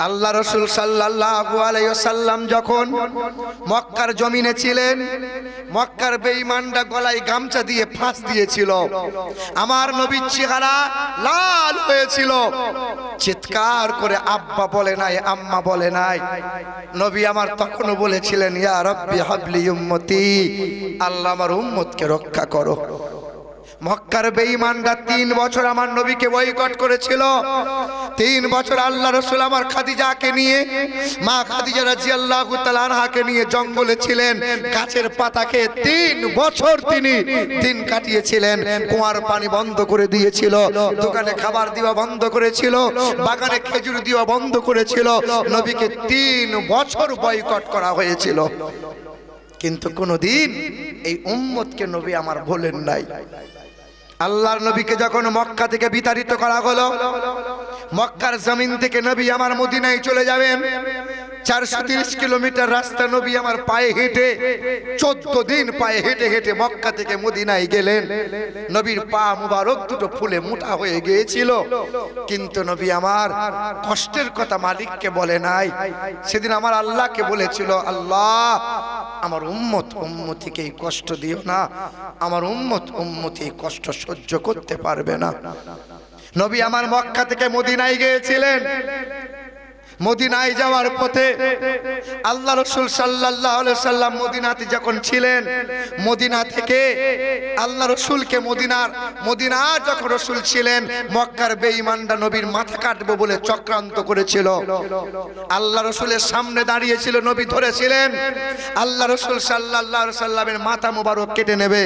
আল্লাহ রাসূল সাল্লাল্লাহু আলাইহি ওয়াসাল্লাম যখন মক্কার জমিনে ছিলেন, মক্কার বেঈমানরা গলায় গামছা দিয়ে ফাঁস দিয়েছিল, আমার নবীর চেহারা লাল হয়েছিল। চিৎকার করে আব্বা বলে নাই, আম্মা বলে নাই, নবী আমার তখনও বলেছিলেন, ইয়া রাব্বি হাবলি উম্মতি, আল্লাহ আমার উম্মতকে রক্ষা করো। মক্কার বেঈমানরা 3 বছর আমার নবীকে বয়কট করেছিল। 3 বছর আল্লাহ রাসূল আমার খাদিজাকে নিয়ে, মা খাদিজা রাদিয়াল্লাহু তাআলা আনহাকে নিয়ে জঙ্গলে ছিলেন, গাছের পাতা খেয়ে 3 বছর তিনি দিন কাটিয়েছিলেন। কুয়ার পানি বন্ধ করে দিয়েছিল, দোকানে খাবার দেওয়া বন্ধ করেছিল, বাগানে খেজুর দেওয়া বন্ধ করেছিল। নবীকে 3 বছর বয়কট করা হয়েছিল, কিন্তু কোনদিন এই উম্মতকে নবী আমার ভোলেন নাই। আল্লাহর নবীকে যখন মক্কা থেকে বিতাড়িত করা হলো, মক্কার জমিন থেকে নবী আমার মদিনায় চলে যাবেন। 430 কিলোমিটার রাস্তা নবী আমার পায়ে হেঁটে 14 দিন পায়ে হেঁটে হেঁটে মক্কা থেকে মদিনায় গেলেন। নবীর পা মুবারক দুটো ফুলে মোটা হয়ে গিয়েছিল, কিন্তু নবী আমার কষ্টের কথা মালিককে বলে নাই। সেদিন আমার আল্লাহকে বলেছিল, আল্লাহ আমার উম্মতিকে এই কষ্ট দিও না, আমার উম্মতি এই কষ্ট সহ্য করতে পারবে না। নবী আমার মক্কা থেকে মদিনায় গিয়েছিলেন। মদিনায় যাওয়ার পথে আল্লাহ রাসূল সাল্লাল্লাহু আলাইহি সাল্লাম মদিনাতে যখন ছিলেন, মদিনা থেকে আল্লাহ রাসূলকে মদিনার যখন রাসূল ছিলেন, মক্কার বেঈমানরা নবীর মাথা কাটবে বলে চক্রান্ত করেছিল। আল্লাহ রাসূলের সামনে দাঁড়িয়েছিল, নবী ধরেছিলেন আল্লাহ রাসূল সাল্লাল্লাহু আলাইহি সাল্লামের মাথা মোবারক কেটে নেবে।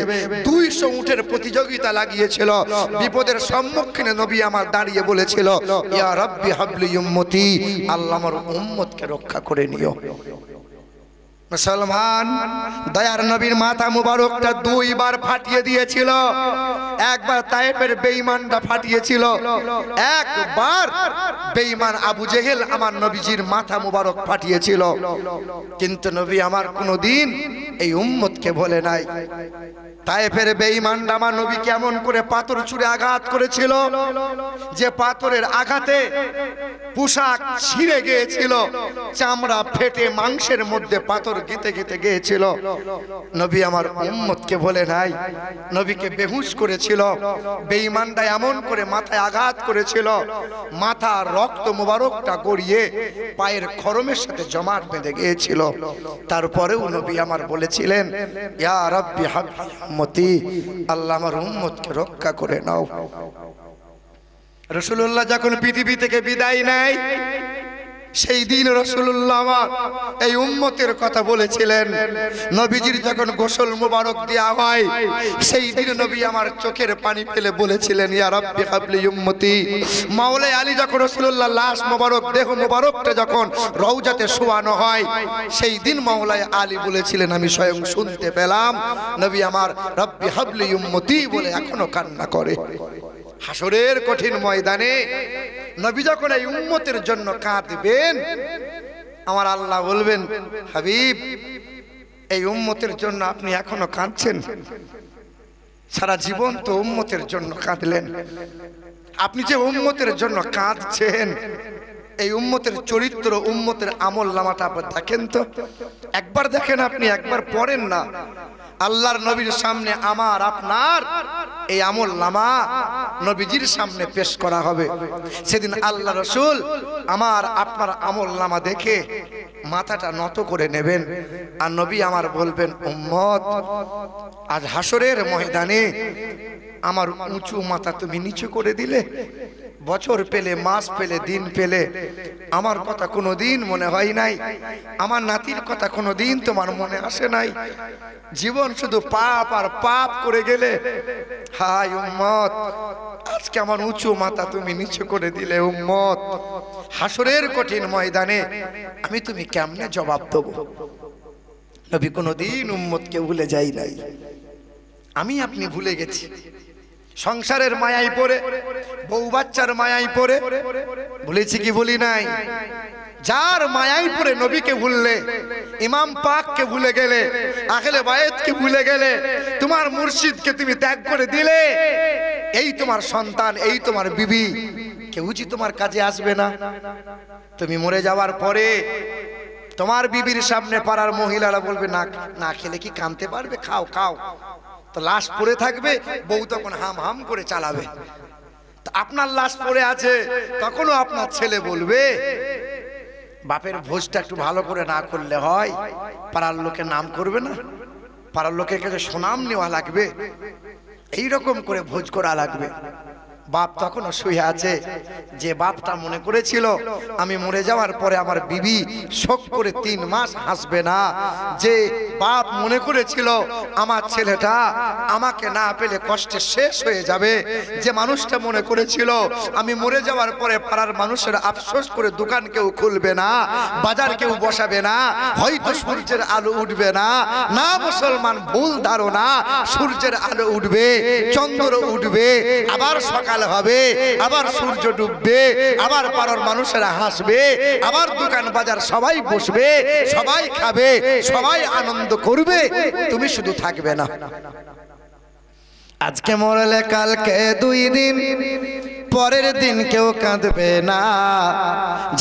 200 উটের প্রতিযোগিতা লাগিয়েছিল। বিপদের সম্মুখীনে নবী আমার দাঁড়িয়ে বলেছিল, ইয়া রাব্বি হাবলি উম্মতি, আল্লাহ আমার উম্মতকে রক্ষা করে নিও। মুসলমান, দয়ার নবীর মাথা মুবারকটা 2 বার ফাটিয়ে দিয়েছিল। একবার তায়েফের বেঈমানরা ফাটিয়েছিল, একবার বেঈমান আবু জেহেল আমার নবীজির মাথা মুবারক ফাটিয়েছিল। কিন্তু নবী আমার কোনোদিন এই উম্মতকে বলে নাই। তায়েফের বেঈমানরা আমার নবী কেমন করে পাথর ছুঁড়ে আঘাত করেছিল, যে পাথরের আঘাতে পোশাক ছিঁড়ে গিয়েছিল, চামড়া ফেটে মাংসের মধ্যে পাথর গেঁথে গেঁথে গিয়েছিল। নবী আমার উম্মতকে বলে নাই। নবীকে বেহুশ করেছিল। বেঈমানরা এমন করে মাথায় আঘাত করেছিল, মাথা রক্ত মোবারকটা গড়িয়ে পায়ের খরমের সাথে জমাট বেঁধে গিয়েছিল। তারপরেও নবী আমার বলেছিলেন, ইয়া রাব্বি হাবলি উম্মতি, আল্লাহ আমার উম্মতকে রক্ষা করে নাও। রাসূলুল্লাহ যখন পৃথিবী থেকে বিদায় নেয়, সেই দিন রাসূলুল্লাহ আমার এই উম্মতের কথা বলেছিলেন। নবীজির যখন গোসল মুবারক দেয়া হয়, সেই দিন নবী আমার চোখের পানি ফেলে বলেছিলেন, ইয়া রাব্বি হাবলি উম্মতি। মাওলাই আলী যখন রাসূলুল্লাহ লাশ মুবারক, দেহ মুবারকটা যখন রওজাতে শোয়ানো হয়, সেই দিন মাওলাই আলী বলেছিলেন, আমি স্বয়ং শুনতে পেলাম নবী আমার রাব্বি হাবলি উম্মতি বলে এখনো কান্না করে। হাসরের কঠিন ময়দানে নবী যখন এই উম্মতের জন্য কাঁদবেন, আমার আল্লাহ বলবেন, হাবিব, এই উম্মতের জন্য আপনি এখনো কাঁদছেন? সারা জীবন তো উম্মতের জন্য কাঁদলেন। আপনি যে উম্মতের জন্য কাঁদছেন, এই উম্মতের চরিত্র, উম্মতের আমল নামাটা আপনি দেখেন তো। একবার দেখেন আপনি, একবার পড়েন না। আল্লাহর নবীর সামনে আমার আপনার এই আমল নামা নবীজির সামনে পেশ করা হবে। সেদিন আল্লাহ রাসূল আমার আপনার আমল নামা দেখে মাথাটা নত করে নেবেন, আর নবী আমার বলবেন, উম্মত, আজ হাসরের ময়দানে আমার উঁচু মাথা তুমি নিচু করে দিলে। বছর পেলে, মাস পেলে, দিন পেলে আমার কথা কোনোদিন মনে হয় নাই। আমার নাতির কথা কোনোদিন তোমার মনে আসে নাই। জীবন শুধু পাপ আর পাপ করে গেলে। হায় উম্মত, আজকে আমার উঁচু মাথা তুমি নিচু করে দিলে। উম্মত, হাসরের কঠিন ময়দানে আমি তুমি কেমনে জবাব দেবো? নবী কোনোদিন উম্মতকে ভুলে যাই নাই। আমি আপনি ভুলে গেছি। সংসারের মায়ায় পড়ে, বউ বাচ্চার মায়ায় পড়ে ভুলেছি কি ভুলি নাই? যার মায়ায় পড়ে নবীকে ভুললে, ইমাম পাককে ভুলে গেলে, আহলে বায়েতকে ভুলে গেলে, তোমার মুর্শিদকে তুমি ত্যাগ করে দিলে, এই তোমার সন্তান, এই তোমার বিবি, কেউ কি তোমার কাজে আসবে না? তুমি মরে যাওয়ার পরে তোমার বিবির সামনে পাড়ার মহিলারা বলবে, না না খেলে কি কাঁদতে পারবে, খাও খাও। তো লাশ পড়ে থাকবে, বউ তখন হাম হাম করে চালাবে। আপনার লাশ পড়ে আছে, তখনও আপনার ছেলে বলবে, বাপের ভোজটা একটু ভালো করে না করলে হয়, পাড়ার লোকের নাম করবে না, পাড়ার লোকের কাছে সুনাম নেওয়া লাগবে, এইরকম করে ভোজ করা লাগবে। বাপ তখনও শুয়ে আছে। যে বাপটা মনে করেছিল আমি মরে যাওয়ার পরে আমার বিবি শোক করে 3 মাস হাসবে না, যে বাপ মনে করেছিল আমার ছেলেটা আমাকে না পেলে কষ্টে শেষ হয়ে যাবে, যে মানুষটা মনে করেছিল আমি মরে যাওয়ার পরে পাড়ার মানুষের আফসোস করে দোকান কেউ খুলবে না, বাজার কেউ বসাবে না, হয়তো সূর্যের আলো উঠবে না, না মুসলমান, ভুল ধারণা, সূর্যের আলো উঠবে, চন্দ্র উঠবে, আবার সকাল হবে, আবার সূর্য ডুববে, আবার পাড়ার মানুষেরা হাসবে, আবার দোকান বাজার সবাই বসবে, সবাই খাবে, সবাই আনন্দ করবে, তুমি শুধু থাকবে না। আজকে মরলে কালকে 2 দিন, পরের দিন কেউ কাঁদবে না।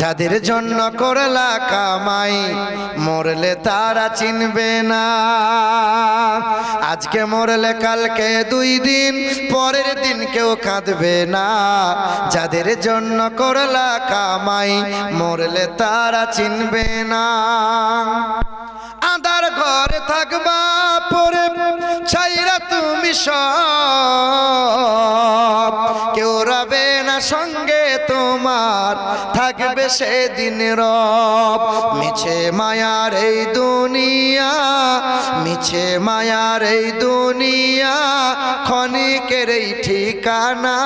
যাদের জন্য করলা কামাই মরলে তারা চিনবে না। আজকে মরলে কালকে 2 দিন, পরের দিন কেউ কাঁদবে না। যাদের জন্য করলা কামাই মরলে তারা চিনবে না। আদার ঘরে থাকবা পরে ছাইরা তুমি সব, কেউ রবে না সঙ্গে তোমার, থাকবে সেদিন রব। মিছে মায়ার এই দুনিয়া, মিছে মায়ার এই দুনিয়া, ক্ষণিকের এই ঠিকানা।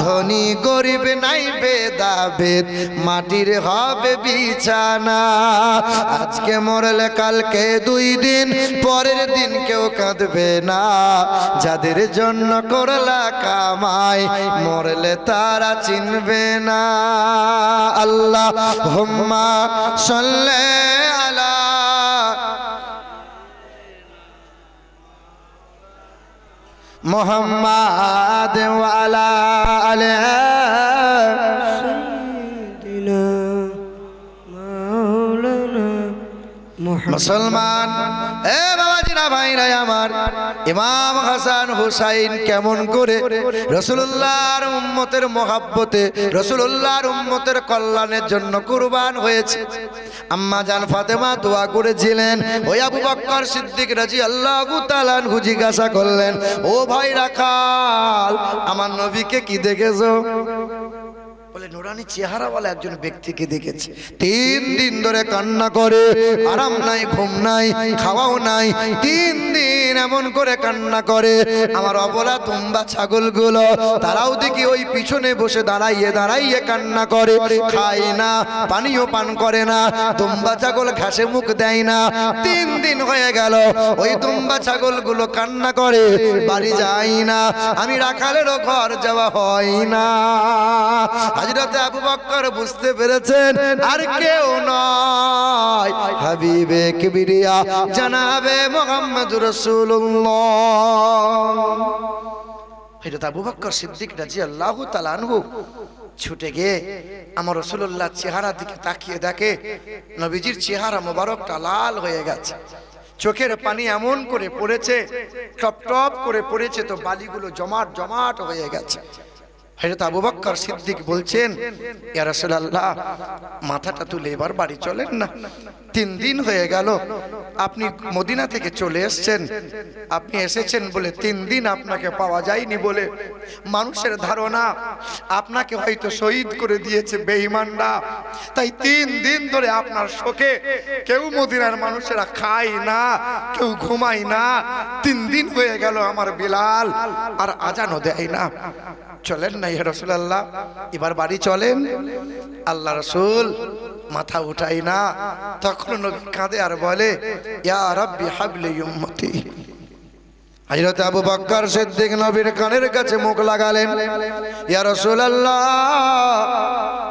ধনী গরিব নাই ভেদাভেদ, মাটির হবে বিছানা। আজকে মরলে কালকে 2 দিন, পরের দিন কেউ কাঁদবে না। যাদের জন্য করলা কামাই মরলে তারা চিনবে না। আল্লাহুম্মা সাল্লি আলা মুহাম্মাদ ওয়া আলা আলি সাইয়্যিদিনা মাওলানা মুসলমান। এ বাবাজিরা ভাইরা আমার, ইমাম হাসান হুসাইন কেমন করে রাসূলুল্লাহর উম্মতের মহব্বতে, রাসূলুল্লাহর উম্মতের কল্যাণের জন্য কুরবান হয়েছে। আম্মা জান ফাতেমা দোয়া করেছিলেন। ওই আবু বকর সিদ্দিক রাদিয়াল্লাহু তাআলা আনহু জিজ্ঞাসা করলেন, ও ভাই রাখাল, আমার নবীকে কি দেখেছো? বলে নুরানি চেহারাওয়ালা একজন ব্যক্তিকে দেখেছে। 3 দিন ধরে কান্না করে, আরাম নাই, ঘুম নাই, খাওয়াও নাই। 3 দিন এমন করে কান্না করে। আমার অবলা দুম্বা ছাগলগুলো তারাও দেখি ওই পিছনে বসে দাঁড়াইয়ে দাঁড়াইয়ে কান্না করে। খায় না, পানিও পান করে না। দুম্বা ছাগল ঘাসে মুখ দেয় না। 3 দিন হয়ে গেল ওই দুম্বা ছাগলগুলো কান্না করে, বাড়ি যায় না। আমি রাখালেরও ঘর যাওয়া হয় না। হযরতে আবু বকর বুঝতে পেরেছেন আর কেউ নয়, হাবিবে কিবরিয়া জনাবে মুহাম্মদুর রাসূলুল্লাহ। হযরত আবু বকর সিদ্দিক রাদিয়াল্লাহু তাআলা আনহু ছুটে গিয়ে আমার রাসূলুল্লাহর চেহারার দিকে তাকিয়ে দেখে নবীজির চেহারা মোবারকটা লাল হয়ে গেছে। চোখের পানি এমন করে পড়েছে, টপ টপ করে পড়েছে, তো বালিগুলো জমাট জমাট হয়ে গেছে। হযরত আবু বকর সিদ্দিক বলছেন, ইয়া রাসূলুল্লাহ, মাথাটা তুলে এবার বাড়ি চলেন না। 3 দিন হয়ে গেল আপনি মদিনা থেকে চলে এসেছেন। আপনি এসেছেন বলে 3 দিন আপনাকে পাওয়া যায়নি বলে মানুষের ধারণা আপনাকে হয়তো শহীদ করে দিয়েছে বেঈমানরা। তাই 3 দিন ধরে আপনার শোকে কেউ মদিনার মানুষেরা খায় না, কেউ ঘুমায় না। 3 দিন হয়ে গেল আমার বিলাল আর আজানও দেয় না। চলেন না ইয়া রাসূলুল্লাহ, এবার বাড়ি চলেন। আল্লাহ রাসূল মাথা উঠাই না। তখন নবী কাঁদে আর বলে, ইয়া রাব্বি হাবলি উম্মতি। হযরত আবু বকর সিদ্দিক নবীর কানের কাছে মুখ লাগালেন, ইয়া রাসূলুল্লাহ,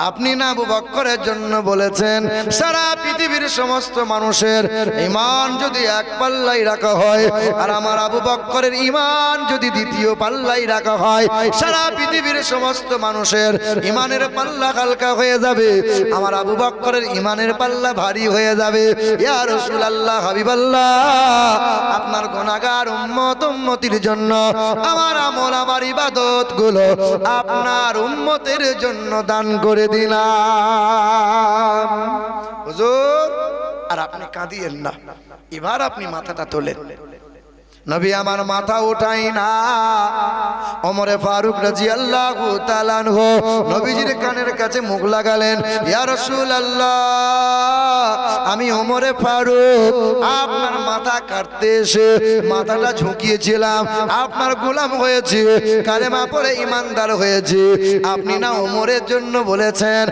আপনি না আবু বকরের জন্য বলেছেন সারা পৃথিবীর সমস্ত মানুষের ঈমান যদি এক পাল্লাই রাখা হয় আর আমার আবু বকরের ঈমান যদি দ্বিতীয় পাল্লাই রাখা হয়, সারা পৃথিবীর সমস্ত মানুষের ঈমানের পাল্লা হালকা হয়ে যাবে, আমার আবু বকরের ঈমানের পাল্লা ভারী হয়ে যাবে। ইয়া রাসূলুল্লাহ, হাবিবাল্লাহ, আপনার গুনাহগার উম্মত উম্মতির জন্য আমার আমল, আমার ইবাদত গুলো আপনার উম্মতের জন্য দান করে দিলাম। হুজুর, আর আপনি কাঁদিয়েন না, এবার আপনি মাথাটা তোলেন। নবী আমার মাথা উঠাই না। ওমরে ফারুক রাদিয়াল্লাহু তাআলা আনহু নবীজির কানের কাছে মুখ লাগালেন, ইয়া রাসূলুল্লাহ, আমি ওমরে ফারুক আপনার মাথা কাটতে এসে মাথাটা ঝুঁকিয়েছিলাম, আপনার গোলাম হয়েছে, কালেমা পড়ে ঈমানদার হয়েছে। আপনি না ওমরের জন্য বলেছেন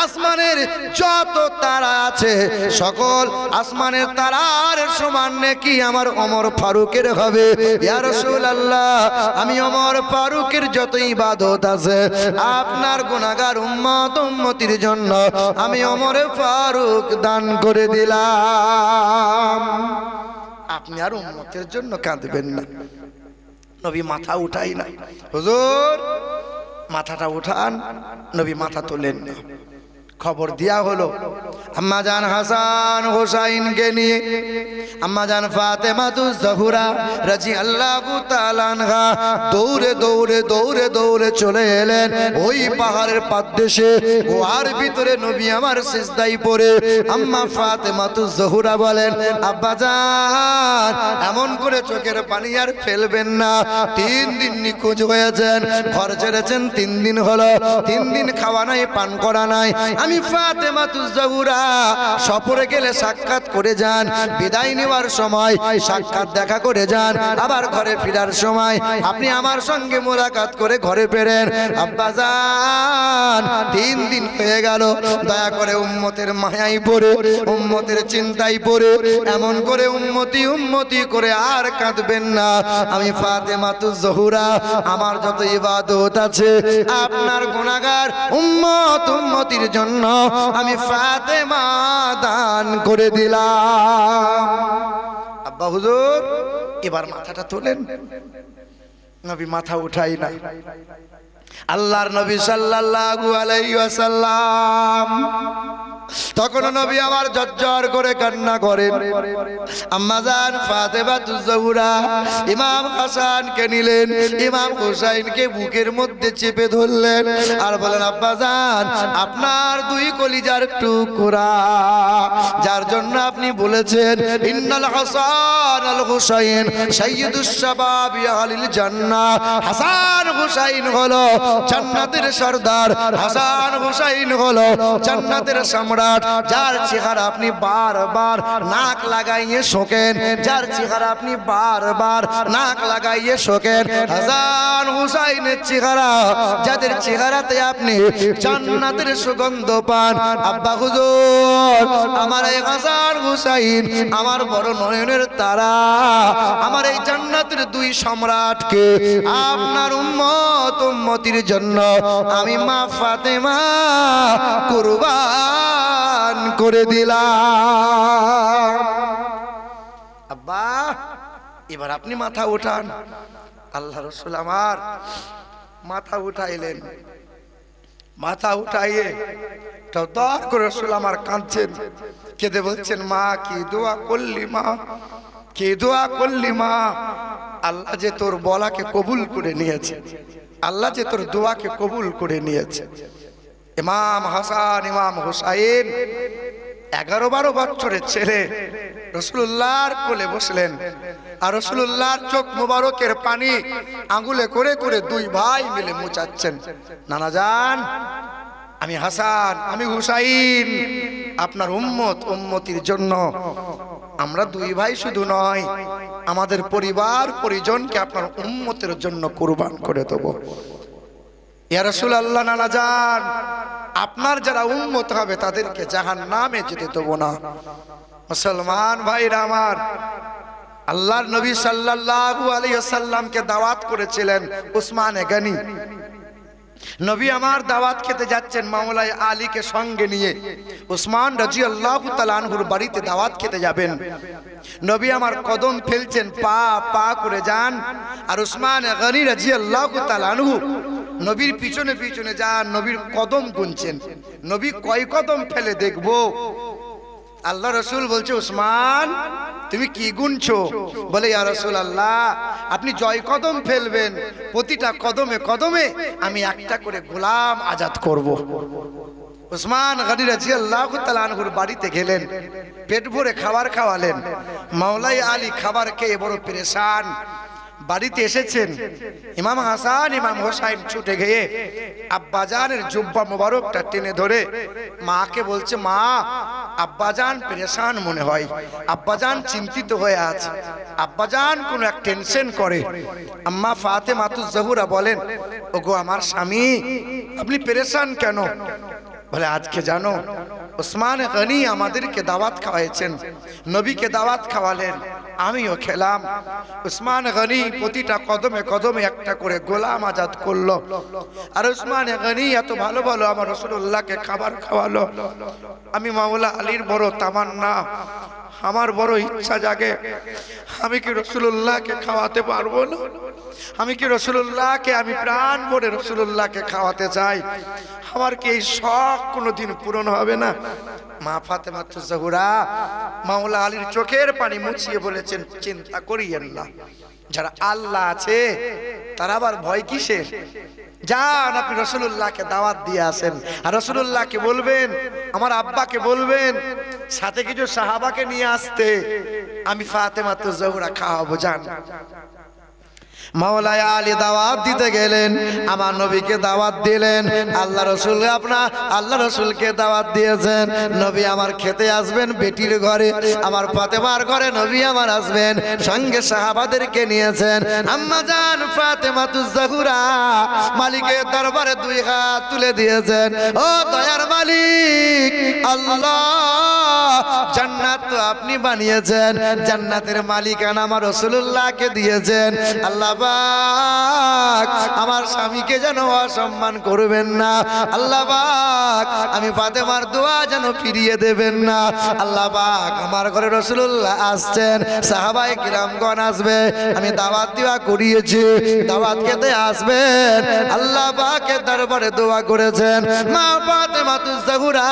আসমানের যত তারা আছে সকল আসমানের তারার সমান নাকি আমার ওমর ফারুকের হবে। ইয়া রাসূলুল্লাহ, আমি ওমর ফারুকের যত ইবাদত আছে আপনার গুনাহগার উম্মত উম্মতির জন্য আমি ওমর ফারুক দান করে দিলাম। আপনি আর উম্মতের জন্য কাঁদবেন না। নবী মাথা উঠাই না। হুজুর মাথাটা উঠান, নবী মাথা তোলেন না। খবর দেয়া হলো আম্মাজান হাসান হোসাইনকে নিয়ে আম্মাজান ফাতেমাতুজ জোহরা রাদিয়াল্লাহু তাআলা আনহা দৌড়ে দৌড়ে দৌড়ে দৌড়ে চলে এলেন ওই পাহাড়ের পাদদেশে। গুহার ভিতরে নবী আমার সিজদায় পড়ে আম্মা ফাতেমাতুজ জোহরা বলেন, আব্বাজান এমন করে চোখের পানি আর ফেলবেন না। 3 দিন নিখোঁজ হয়েছেন, ঘর ছেড়েছেন 3 দিন হলো, 3 দিন খাওয়া নাই পান করা নাই। আমি ফাতেমাতুজ জোহরা সফরে গেলে সাক্ষাৎ করে যান, বিদায় নেওয়ার সময় সাক্ষাৎ দেখা করে যান, আবার ঘরে ফেরার সময় আপনি আমার সঙ্গে মোলাকাত করে ঘরে ফেরেন। আব্বাজান 3 দিন হয়ে গেল, দয়া করে উম্মতের মায়ায় পড়ে উম্মতের চিন্তায় পড়ে এমন করে উম্মতি উম্মতি করে আর কাঁদবেন না। আমি ফাতেমাতুজ জোহরা আমার যত ইবাদত আছে আপনার গুনাহগার উম্মত উম্মতির জন্য আমি ফাতেমা দান করে দিলাম। আব্বা হুজুর এবার মাথাটা তোলেন। নবী মাথা উঠাই না। আল্লাহর নবী সাল্লাল্লাহু আলাইহি ওয়াসাল্লাম তখন নবী আমার জজ্জর করে কান্না করেন। আম্মাজান ফাতেমাতুজ জোহরা ইমাম হাসানকে নিলেন, ইমাম হুসাইনকে বুকের মধ্যে চেপে ধরলেন আর বলেন, আব্বাজান আপনার 2 কলিজার টুকরা যার জন্য আপনি বলেছেন ইন্নাল হাসান আল হুসাইন সাইয়্যিদুশ শাবাবি আহলিল জান্নাহ। হাসান হুসাইন হলো জান্নাতের সরদার, হাসান হুসাইন হলো জান্নাতের সম্রাট। যার চেহারা আপনি বারবার নাক লাগাইয়ে শোকেন, যার চেহারা আপনি বারবার নাক লাগাইয়ে শোকেন। হাসান হুসাইনের চেহারা যাদের চেহারাতে আপনি জান্নাতের সুগন্ধ পান। আব্বা হুজুর আমার এই হাসান হুসাইন আমার বড় নয়নের তারা, আমার এই জান্নাতের 2 সম্রাটকে আপনার উম্মত উম্মতির জন্য আমি মা ফাতেমা কুরবান করে দিলাম। আব্বা এবার আপনি মাথা উঠান। আল্লাহ রাসূল আমার মাথা উঠাইলেন, মাথা উঠাইয়ে দর করে রাসূল আমার কাঁদছেন, কেঁদে বলছেন, মা কি দোয়া করলি মা, কি দোয়া করলি মা। আল্লাহ যে তোর বলাকে কবুল করে নিয়েছে, আল্লাহ যে তোর দোয়াকে কবুল করে নিয়েছে। ইমাম হাসান ইমাম হুসাইন 11-12 বছরের ছেলে রাসূলুল্লাহর কোলে বসলেন আর রাসূলুল্লাহর চোখ মুবারকের পানি আঙ্গুলে করে করে 2 ভাই মিলে মুছাচ্ছেন। নানা জান আমি হাসান আমি হুসাইন আপনার উম্মত উম্মতির জন্য আমরা 2 ভাই শুধু নয় আমাদের পরিবার পরিজনকে আপনার উম্মতের জন্য কুরবান করে দেব। ইয়া রাসূলুল্লাহ নানা জান আপনার যারা উম্মত হবে তাদেরকে জাহান্নামে যেতে দেব না। মুসলমান ভাইরা আমার, আল্লাহর নবী সাল্লাল্লাহু আলাইহি ওয়াসাল্লামকে দাওয়াত করেছিলেন উসমানে গনি। নবী আমার দাওয়াত খেতে যাচ্ছেন মাওলাই আলীকে সঙ্গে নিয়ে। উসমান রাদিয়াল্লাহু তাআলা আনহুর বাড়িতে দাওয়াত খেতে যাবেন। নবী আমার কদম ফেলছেন, পা পা করে যান, আর উসমান গনি রাদিয়াল্লাহু তাআলা আনহু নবীর পিছনে পিছনে যান, নবীর কদম গুনছেন। নবী কয় কদম ফেলে দেখবো। আল্লাহ রাসূল বলছে, উসমান তুমি কি গুনছো? বলে, ইয়া রাসূলুল্লাহ আপনি জয় কদম ফেলবেন, প্রতিটা কদমে কদমে আমি একটা করে গোলাম আজাদ করব। উসমান গনি রাদিয়াল্লাহু তাআলা আনহুর বাড়িতে গেলেন, পেট ভরে খাবার খাওয়ালেন। মাওলাই আলী খাবার খেয়ে বড় পেরেশান। বাড়িতে এসেছেন, ইমাম হাসান ইমাম হোসাইন ছুটে গিয়ে আব্বাজানের জুব্বা মোবারকটা টেনে ধরে মাকে বলছে, মা আব্বাজান পেরেশান মনে হয়, আব্বাজান চিন্তিত হয়ে আছে, আব্বাজান কোন এক টেনশন করে। আম্মা ফাতেমাতুজ জোহরা বলেন, ওগো আমার স্বামী আপনি পেরেশান কেন? বলে, আজকে জানো উসমান গনি আমাদেরকে দাওয়াত খাওয়াইছেন, নবীকে দাওয়াত খাওয়ালেন, আমিও খেলাম। উসমান গনি প্রতিটা কদমে কদমে একটা করে গোলাম আজাদ করলো। আর উসমান গনি এত ভালো ভালো আমার রাসূলুল্লাহকে খাবার খাওয়ালো। আমি মাওলা আলীর বড় তামান্না, আমার বড় ইচ্ছা জাগে, আমি কি রাসূলুল্লাহকে খাওয়াতে পারবো না? আমি কি রাসূলুল্লাহকে আমি প্রাণ ভরে রাসূলুল্লাহকে খাওয়াতে চাই, আমার কি এই শখ কোনোদিন পূরণ হবে না? মা ফাতেমা জোহরা মাওলা আলীর চোখের পানি মুছিয়ে বলেছেন, চিন্তা করিয়েন না, যারা আল্লাহ আছে তারা আবার ভয় কিসের? যান আপনি রাসূলুল্লাহকে দাওয়াত দিয়ে আসেন, আর রাসূলুল্লাহকে বলবেন, আমার আব্বাকে বলবেন সাথে কিছু সাহাবাকে নিয়ে আসতে, আমি ফাতেমা জোহরা খাওয়াবো। যান। মাওলা আলী দাওয়াত দিতে গেলেন, আমার নবীকে দাওয়াত দিলেন। আল্লাহ রসুল আল্লাহ রসুলকে দাওয়াত দিয়েছেন, নবী আমার খেতে আসবেন বেটির ঘরে, আমার ফাতেমার ঘরে নবী আমার আসবেন, সঙ্গে সাহাবাদেরকে নিয়েছেন। আম্মা জান ফাতেমা জোহরা মালিকের দরবারে দুই হাত তুলে দিয়েছেন, ও দয়ার মালিক আল্লাহ, জান্নাত তো আপনি বানিয়েছেন, জান্নাতের মালিকানা আমার রাসূলুল্লাহকে দিয়েছেন, আল্লাহ পাক আমার স্বামীকে যেন অসম্মান করবেন না, আল্লাহ পাক আমি ফাতেমার দোয়া যেন ফিরিয়ে দেবেন না, আল্লাহ পাক আমার ঘরে রাসূলুল্লাহ আসছেন, সাহাবায়ে কিরামগণ আসবে, আমি দাওয়াত দেওয়া করিয়েছি, দাওয়াত খেতে আসবেন, আল্লাহ পাকের দরবারে দোয়া করেছেন। মা ফাতেমা জোহরা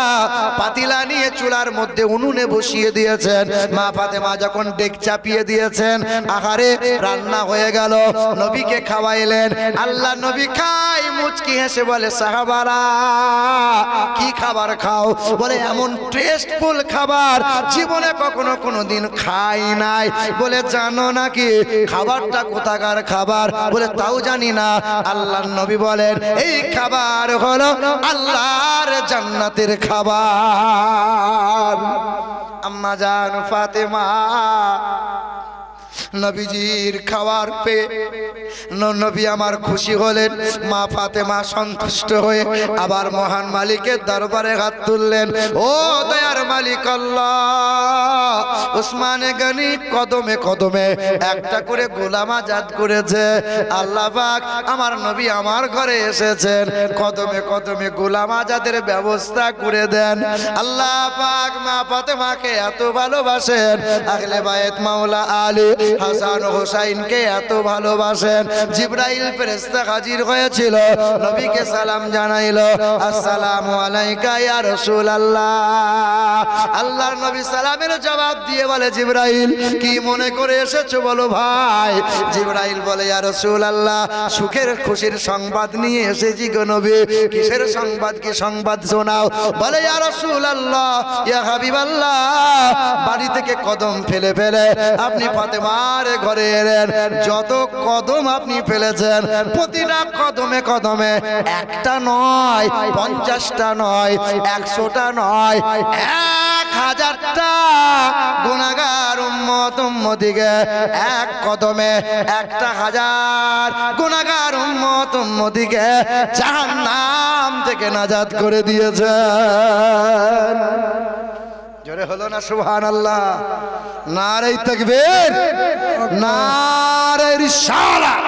পাতিলা নিয়ে চুলার মধ্যে উনুনে বসিয়ে দিয়েছেন, মা ফাতেমা যখন ডেক চাপিয়ে দিয়েছেন, আহারে রান্না হয়ে গেল, নবীকে খাওয়াইলেন, আল্লাহ নবী খাই মুচকি হেসে বলে, সাহাবারা কি খাবার খাও? বলে এমন টেস্টফুল খাবার জীবনে কখনো কোনোদিন খাই নাই। বলে জানো নাকি খাবারটা কোথাকার খাবার? বলে তাও জানি না। আল্লাহ নবী বলেন এই খাবার হলো আল্লাহর জান্নাতের খাবার। আম্মা জান ফাতেমা নবীজির খাবার পেয়ে নবী আমার খুশি হলেন, মা ফাতেমা সন্তুষ্ট হয়ে আবার মহান মালিকের দরবারে হাত তুললেন, ও দয়ার মালিক আল্লাহ, উসমানে গনি কদমে কদমে একটা করে গোলাম আজাদ করেছে, আল্লাহ পাক আমার নবী আমার ঘরে এসেছেন, কদমে কদমে গোলাম আজাদের ব্যবস্থা করে দেন। আল্লাহ পাক মা ফাতেমাকে এত ভালোবাসেন, আহলে বায়ত মাওলা আলী হাসান হোসাইনকে এত ভালোবাসেন, জিবরাইল ফেরেশতা হাজির হয়েছিল, নবীকে সালাম জানাইলো, আসসালামু আলাইকা ইয়া রাসূলুল্লাহ। আল্লাহর নবী সালামের জবাব দিয়ে বলে, জিবরাইল কি মনে করে এসেছো বলো ভাই? জিবরাইল বলে, ইয়া রাসূলুল্লাহ সুখের খুশির সংবাদ নিয়ে এসেছি গো নবী। কিসের সংবাদ? কি সংবাদ শোনাও? বলে, ইয়া রাসূলুল্লাহ ইয়া হাবিবাল্লাহ, বাড়ি থেকে কদম ফেলে ফেলে আপনি ফাতেমার ঘরে এলেন, যত কদম আপনি ফেলেছেন প্রতিটা কদমে কদমে একটা নয়, 50টা নয়, 100টা নয়, 1000টা গুনাহগার উম্মত উম্মতিকে এক কদমে 1000 গুনাহগার উম্মত উম্মতিকে জাহান্নাম থেকে নাজাত করে দিয়েছেন। জোরে হলো না সুবহানাল্লাহ? নারে তাকবীর, নারে রিসালাত,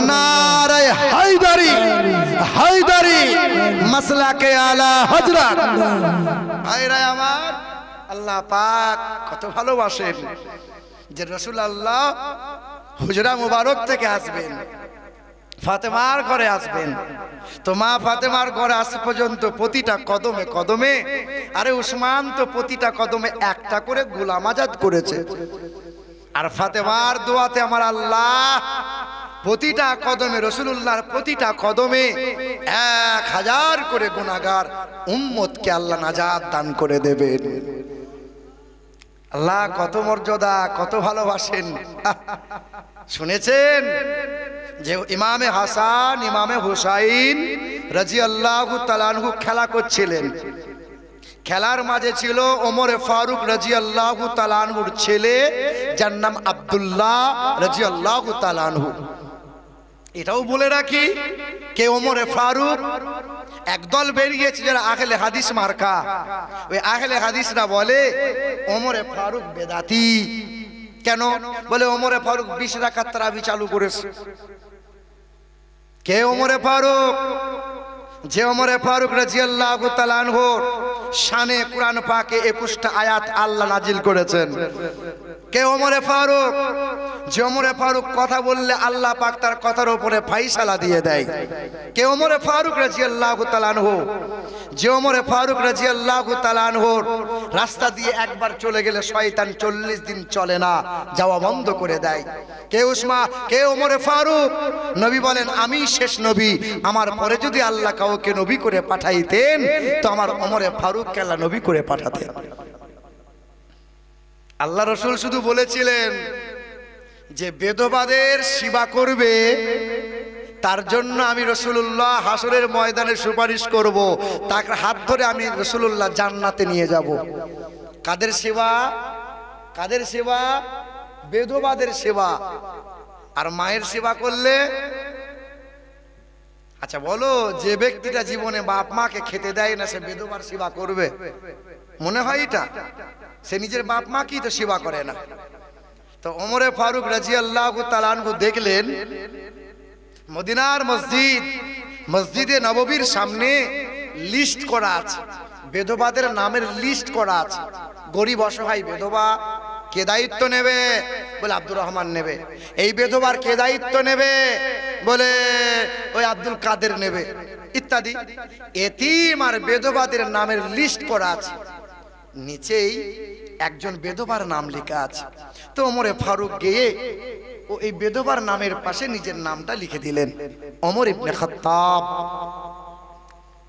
নারে হায়দারি, হায়দারি মাসলাকে আলা হযরত। ভাইরা আমার, আল্লাহ পাক কত ভালোবাসেন যে রাসূলুল্লাহ হুজরা মুবারক থেকে আসবেন, ফাতেমার ঘরে আসবেন। তো মা ফাতেমার ঘরে আসা পর্যন্ত প্রতিটা কদমে কদমে, আরে উসমান তো প্রতিটা কদমে একটা করে গোলাম আজাদ করেছে, আর ফাতেমার দোয়াতে আমার আল্লাহ প্রতিটা কদমে রাসূলুল্লাহর প্রতিটা কদমে 1000 করে গুনাহগার উম্মতকে আল্লাহ নাজাত দান করে দেবেন। আল্লাহ কত মর্যাদা, কত ভালোবাসেন। শুনেছেন যে ইমামে হাসান ইমামে হুসাইন রাদিয়াল্লাহু তাআলা আনহু খেলা করছিলেন, খেলার মাঝে ছিল ওমর ফারুক রাদিয়াল্লাহু তাআলা আনহুর ছেলে, যার নাম আব্দুল্লাহ রাদিয়াল্লাহু তাআলা আনহু। এটাও বলে রাখি, কে ওমর ফারুক? একদল বেরিয়েছে যারা আহলে হাদিস মার্কা, ওই আহলে হাদিসরা বলে ওমরে ফারুক বেদাতি। কেন? বলে ওমরে ফারুক 20 রাকাত তারাবি চালু করেছে। কে ওমরে ফারুক? যে ওমরে ফারুক রাদিয়াল্লাহু তাআলা আনহু শানে কুরআন পাকে 21টা আয়াত আল্লাহ নাজিল করেছেন। কে ওমরে ফারুক, যে ওমরে ফারুক কথা বললে আল্লাহ পাক তার কথার উপরে ফাইসালা দিয়ে দেয়। কে ওমরে ফারুক রাদিয়াল্লাহু তাআলা আনহু, যে ওমরে ফারুক রাদিয়াল্লাহু তাআলা আনহুর রাস্তা দিয়ে একবার চলে গেলে শয়তান 40 দিন চলে না, যাওয়া বন্ধ করে দেয়। কে উসমান, কে ওমরে ফারুক। নবী বলেন আমি শেষ নবী, আমার পরে যদি আল্লাহ কাউকে নবী করে পাঠাইতেন তো আমার ওমরে ফারুককে আল্লাহ নবী করে পাঠাতেন। আল্লাহ রসুল শুধু বলেছিলেন যে বেদবাদের সেবা করবে তার জন্য আমি রাসূলুল্লাহ হাসরের ময়দানে সুপারিশ করব, তার হাত ধরে আমি রাসূলুল্লাহ জান্নাতে নিয়ে যাব। কাদের সেবা? কাদের সেবা? বেদবাদের সেবা। আর মায়ের সেবা করলে, আচ্ছা বলো, যে ব্যক্তিটা জীবনে বাপ মাকে খেতে দেয় না সে বেদবার সেবা করবে? মনে হয় এটা? সে নিজের বাপ মাকেই তো সেবা করে না। তো ওমরে ফারুক রাদিয়াল্লাহু তাআলা আনহু দেখলেন মদিনার মসজিদ, মসজিদে নববীর সামনে লিস্ট করা আছে, বেদবাদের নামের লিস্ট করা আছে। গরিব অসহায় বেদবা কে দায়িত্ব নেবে? বলে আব্দুর রহমান নেবে। এই বেদবার কে দায়িত্ব নেবে? বলে ওই আব্দুল কাদের নেবে, ইত্যাদি। এতিম আর বেদবাদের নামের লিস্ট করা আছে, নিচেই একজন বেদবার নাম লেখা আছে। তো ওমরে ফারুক গিয়ে ও এই বেদবার নামের পাশে নিজের নামটা লিখে দিলেন, ওমর ইবনে খাত্তাব।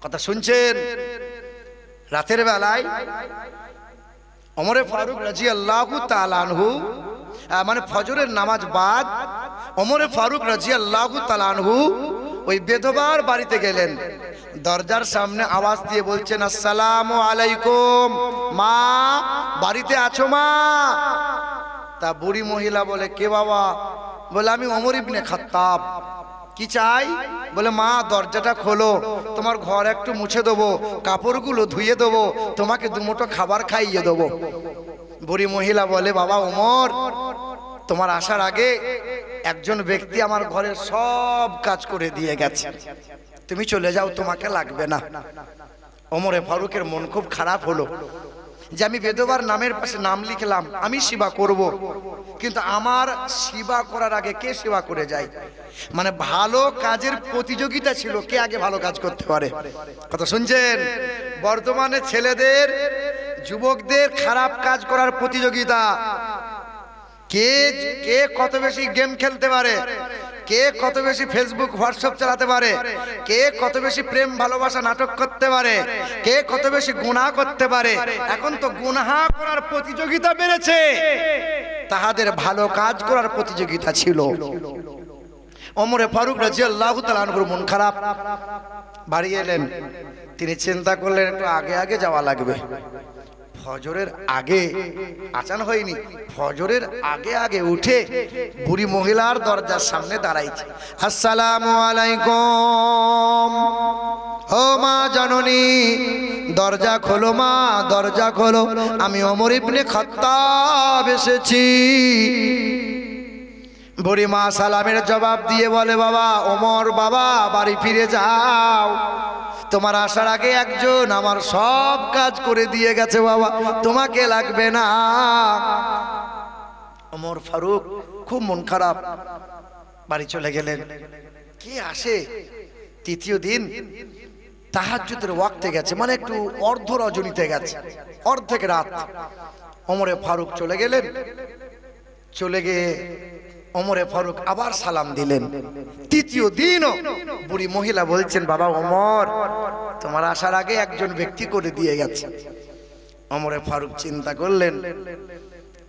কথা শুনছেন? রাতের বেলায় ওমরে ফারুক রাদিয়াল্লাহু তাআলা আনহু, মানে ফজরের নামাজ বাদ ওমরে ফারুক রাদিয়াল্লাহু তাআলা আনহু ওই বেদবার বাড়িতে গেলেন। দরজার সামনে আওয়াজ দিয়ে বলছেন আসসালামু আলাইকুম, মা বাড়িতে আছো মা? তা বুড়ি মহিলা বলে কে বাবা? বলে আমি ওমর ইবনে খাত্তাব। কি চাই? বলে মা দরজাটা খোলো, তোমার ঘর একটু মুছে দেবো, কাপড়গুলো ধুয়ে দেবো, তোমাকে দুমুঠো খাবার খাইয়ে দেবো। বুড়ি মহিলা বলে বাবা ওমর, তোমার আসার আগে একজন ব্যক্তি আমার ঘরের সব কাজ করে দিয়ে গেছে, তুমি চলে যাও, তোমাকে লাগবে না। ওমরে ফারুকের মন খুব খারাপ হলো যে আমি বেদবার নামের পাশে নাম লিখলাম, আমি সেবা করব, কিন্তু আমার সেবা করার আগে কে সেবা করে যায়? মানে ভালো কাজের প্রতিযোগিতা ছিল, কে আগে ভালো কাজ করতে পারে। কথা শুনছেন? বর্তমানে ছেলেদের, যুবকদের খারাপ কাজ করার প্রতিযোগিতা। কে কে কত বেশি গেম খেলতে পারে, কে কত বেশি ফেসবুক হোয়াটসঅ্যাপ চালাতে পারে, কে কত বেশি প্রেম ভালোবাসা নাটক করতে পারে, কে কত বেশি গুনাহ করতে পারে। এখন তো গুনাহ করার প্রতিযোগিতা বেড়েছে, তাহাদের ভালো কাজ করার প্রতিযোগিতা ছিল। ওমরে ফারুক রাদিয়াল্লাহু তাআলা আনহুর মন খারাপ, বাড়ি এলেন। তিনি চিন্তা করলেন একটু আগে আগে যাওয়া লাগবে। ফজরের আগে, আজান হয়নি, ফজরের আগে আগে উঠে বুড়ি মহিলার দরজার সামনে দাঁড়াইছে। আসসালামু আলাইকুম, ও মা জননী দরজা খোলো মা, দরজা খোলো, আমি ওমর ইবনে খাত্তাব এসেছি। বুড়ি মা সালামের জবাব দিয়ে বলে বাবা ওমর, বাবা বাড়ি ফিরে যাও, তোমার আসার আগে একজন আমার সব কাজ করে দিয়ে গেছে বাবা, তোমাকে লাগবে না। ওমর ফারুক খুব মন খারাপ, বাড়ি চলে গেলেন। কে আসে? তৃতীয় দিন তাহাজ্জুদের ওয়াক্তে গেছে, মানে একটু অর্ধ রজনীতে গেছে, অর্ধেক রাত। ওমরে ফারুক চলে গেলেন। চলে গিয়ে ওমরে ফারুক আবার সালাম দিলেন। তৃতীয় দিনও বুড়ি মহিলা বলছেন বাবা ওমর, তোমার আসার আগে একজন ব্যক্তি করে দিয়ে গেছে। ওমরে ফারুক চিন্তা করলেন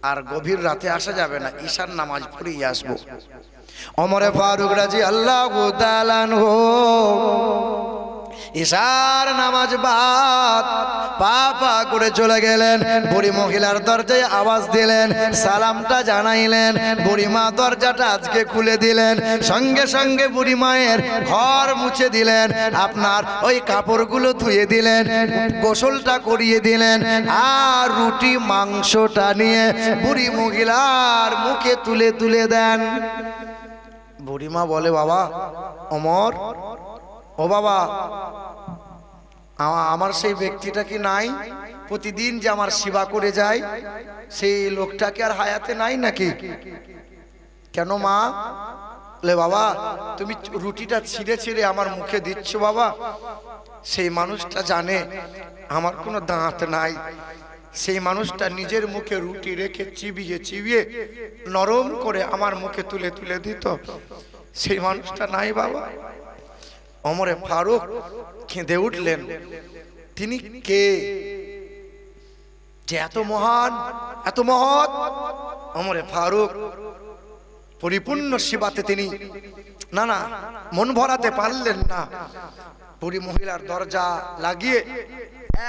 আর গভীর রাতে আসা যাবে না, ঈশার নামাজ পড়েই আসবো। ওমরে ফারুক রাদিয়াল্লাহু তাআলা আনহু ঈশার নামাজ বাদ পা পা করে চলে গেলেন। বুড়ি মহিলার দরজায় আওয়াজ দিলেন, সালামটা জানাইলেন। বুড়ি মা দরজাটা আজকে খুলে দিলেন। সঙ্গে সঙ্গে বুড়ি মায়ের ঘর মুছে দিলেন, আপনার ওই কাপড়গুলো ধুয়ে দিলেন, গোসলটা করিয়ে দিলেন, আর রুটি মাংসটা নিয়ে বুড়ি মহিলার মুখে তুলে তুলে দেন। বুড়িমা বলে বাবা ওমর, ও বাবা আমার সেই ব্যক্তিটা কি নাই? প্রতিদিন যে আমার সেবা করে যায়, সেই লোকটাকে আর হায়াতে নাই নাকি? কেন মা? বলে বাবা তুমি রুটিটা ছিঁড়ে ছিঁড়ে আমার মুখে দিচ্ছ বাবা, সেই মানুষটা জানে আমার কোনো দাঁত নাই, সেই মানুষটা নিজের মুখে রুটি রেখে চিবিয়ে চিবিয়ে নরম করে আমার মুখে তুলে তুলে দিত, সেই মানুষটা নাই বাবা। ওমরে ফারুক কেঁদে উঠলেন। তিনি কে যে এত মহান, এত মহৎ? ওমরে ফারুক পরিপূর্ণ সেবাতে তিনি না না মন ভরাতে পারলেন না। বুড়ি মহিলার দরজা লাগিয়ে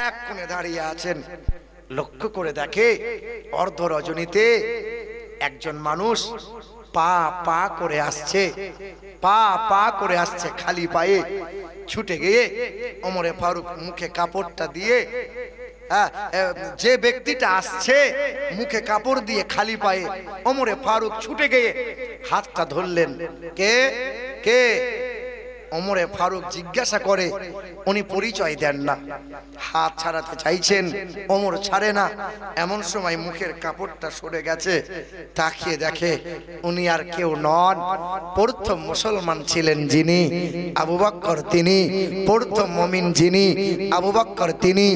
এক কোণে দাঁড়িয়ে আছেন। লক্ষ্য করে দেখে অর্ধ রজনীতে একজন মানুষ পা পা করে আসছে, পা পা করে আসছে, খালি পায়ে ছুটে গিয়ে ওমরে ফারুক মুখে কাপড়টা দিয়ে, যে ব্যক্তিটা আসছে মুখে কাপড় দিয়ে খালি পায়ে, ওমরে ফারুক ছুটে গিয়ে হাতটা ধরলেন। কে কে? ওমরে ফারুক জিজ্ঞাসা করে, উনি পরিচয় দেন না, হাত ছাড়াতে চাইছেন, ওমর ছাড়ে না। এমন সময় মুখের কাপড়টা সরে গেছে, তাকিয়ে দেখে উনি আর কেউ নন, প্রথম মুসলমান ছিলেন যিনি আবু বকর, তিনি প্রথম মুমিন যিনি আবু বকর, তিনি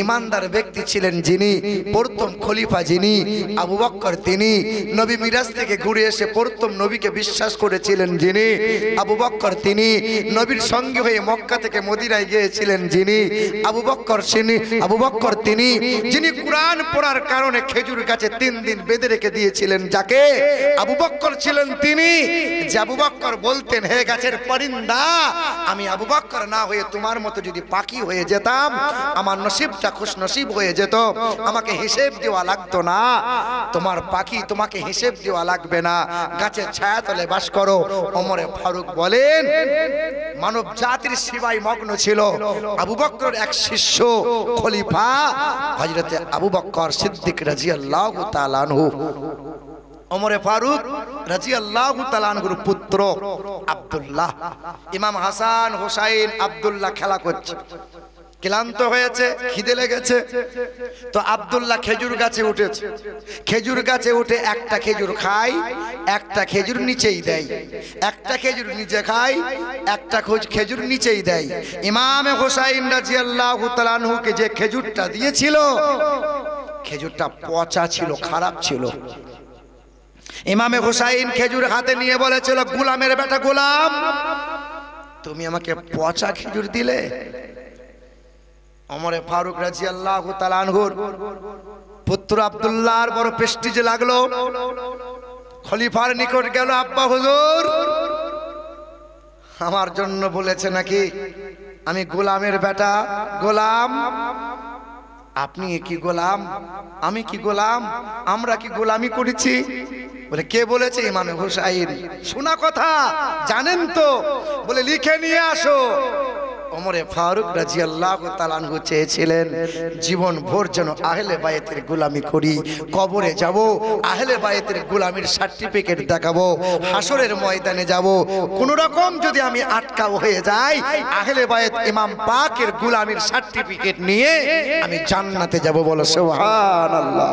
ইমানদার ব্যক্তি ছিলেন যিনি প্রথম খলিফা যিনি আবু বকর, তিনি নবী মিরাজ থেকে ঘুরে এসে প্রথম নবীকে বিশ্বাস করেছিলেন যিনি আবু বকর, তিনি নবীর সঙ্গে হয়ে মক্কা থেকে মদিনায় গিয়েছিলেন যিনি আবু বকর, আবু বকর তিনি যিনি কুরআন পড়ার কারণে খেজুর গাছে 3 দিন বেঁধে রেখে দিয়েছিলেন যাকে আবু বকর ছিলেন তিনি। যে আবু বকর বলতেন, হে গাছের পরিন্দা, আমি আবু বকর না হয়ে তোমার মতো যদি পাখি হয়ে যেতাম, আমার নসিবটা খুশ নসিব হয়ে যেত, আমাকে হিসেব দেওয়া লাগতো না। তোমার পাখি, তোমাকে হিসেব দেওয়া লাগবে না, গাছের ছায়া তলে বাস করো। ওমরে ফারুক বলেন, মানব জাতির সেবায় মগ্ন ছিল আবু বকরের এক শিষ্য খলিফা হযরত আবু বকর সিদ্দিক রাদিয়াল্লাহু তাআলা আনহু। ওমরে ফারুক রাদিয়াল্লাহু তাআলা আনহুর পুত্র আব্দুল্লাহ, ইমাম হাসান হোসাইন আব্দুল্লাহ খেলা করছে, ক্লান্ত হয়েছে, খিদে লেগেছে, তো আব্দুল্লাহ খেজুর গাছে উঠেছে। খেজুর গাছে উঠে একটা খেজুর খায়, একটা খেজুর নিচেই দেয়, একটা খেজুর নিচে খায়, একটা খেজুর নিচেই দেয়। ইমাম হোসাইন রাদিয়াল্লাহু তাআলা আনহুকে যে খেজুরটা দিয়েছিল, খেজুরটা পচা ছিল, খারাপ ছিল। ইমামে হোসাইন খেজুর হাতে নিয়ে বলেছিল, গোলামের বেটা গোলাম, তুমি আমাকে পচা খেজুর দিলে। ওমরে ফারুক রাদিয়াল্লাহু তাআলা আনহুর পুত্র আব্দুল্লাহর বড় প্রেস্টিজ লাগলো। খলিফার নিকট গেল, আব্বা হুজুর, আমার জন্য বলেছে নাকি আমি গোলামের বেটা। গোলাম? আপনি কি গোলাম? আমি কি গোলাম? আমরা কি গোলামি করেছি? বলে কে বলেছে? ইমামে হোসাইন। শোনা কথা, জানেন তো? বলে লিখে নিয়ে আসো। ওমরে ফারুক রাদিয়াল্লাহু তাআলা আনহু চেয়েছিলেন জীবন ভোর যেন আহলে বায়েতের গোলামি করি, কবরে যাব আহলে বায়েতের গোলামির সার্টিফিকেট দেখাবো, হাসরের ময়দানে যাব, কোন রকম যদি আমি আটকাও হয়ে যাই, আহলে বায়েত ইমাম পাকের গোলামির সার্টিফিকেট নিয়ে আমি জান্নাতে যাব। বলো সুবহানাল্লাহ।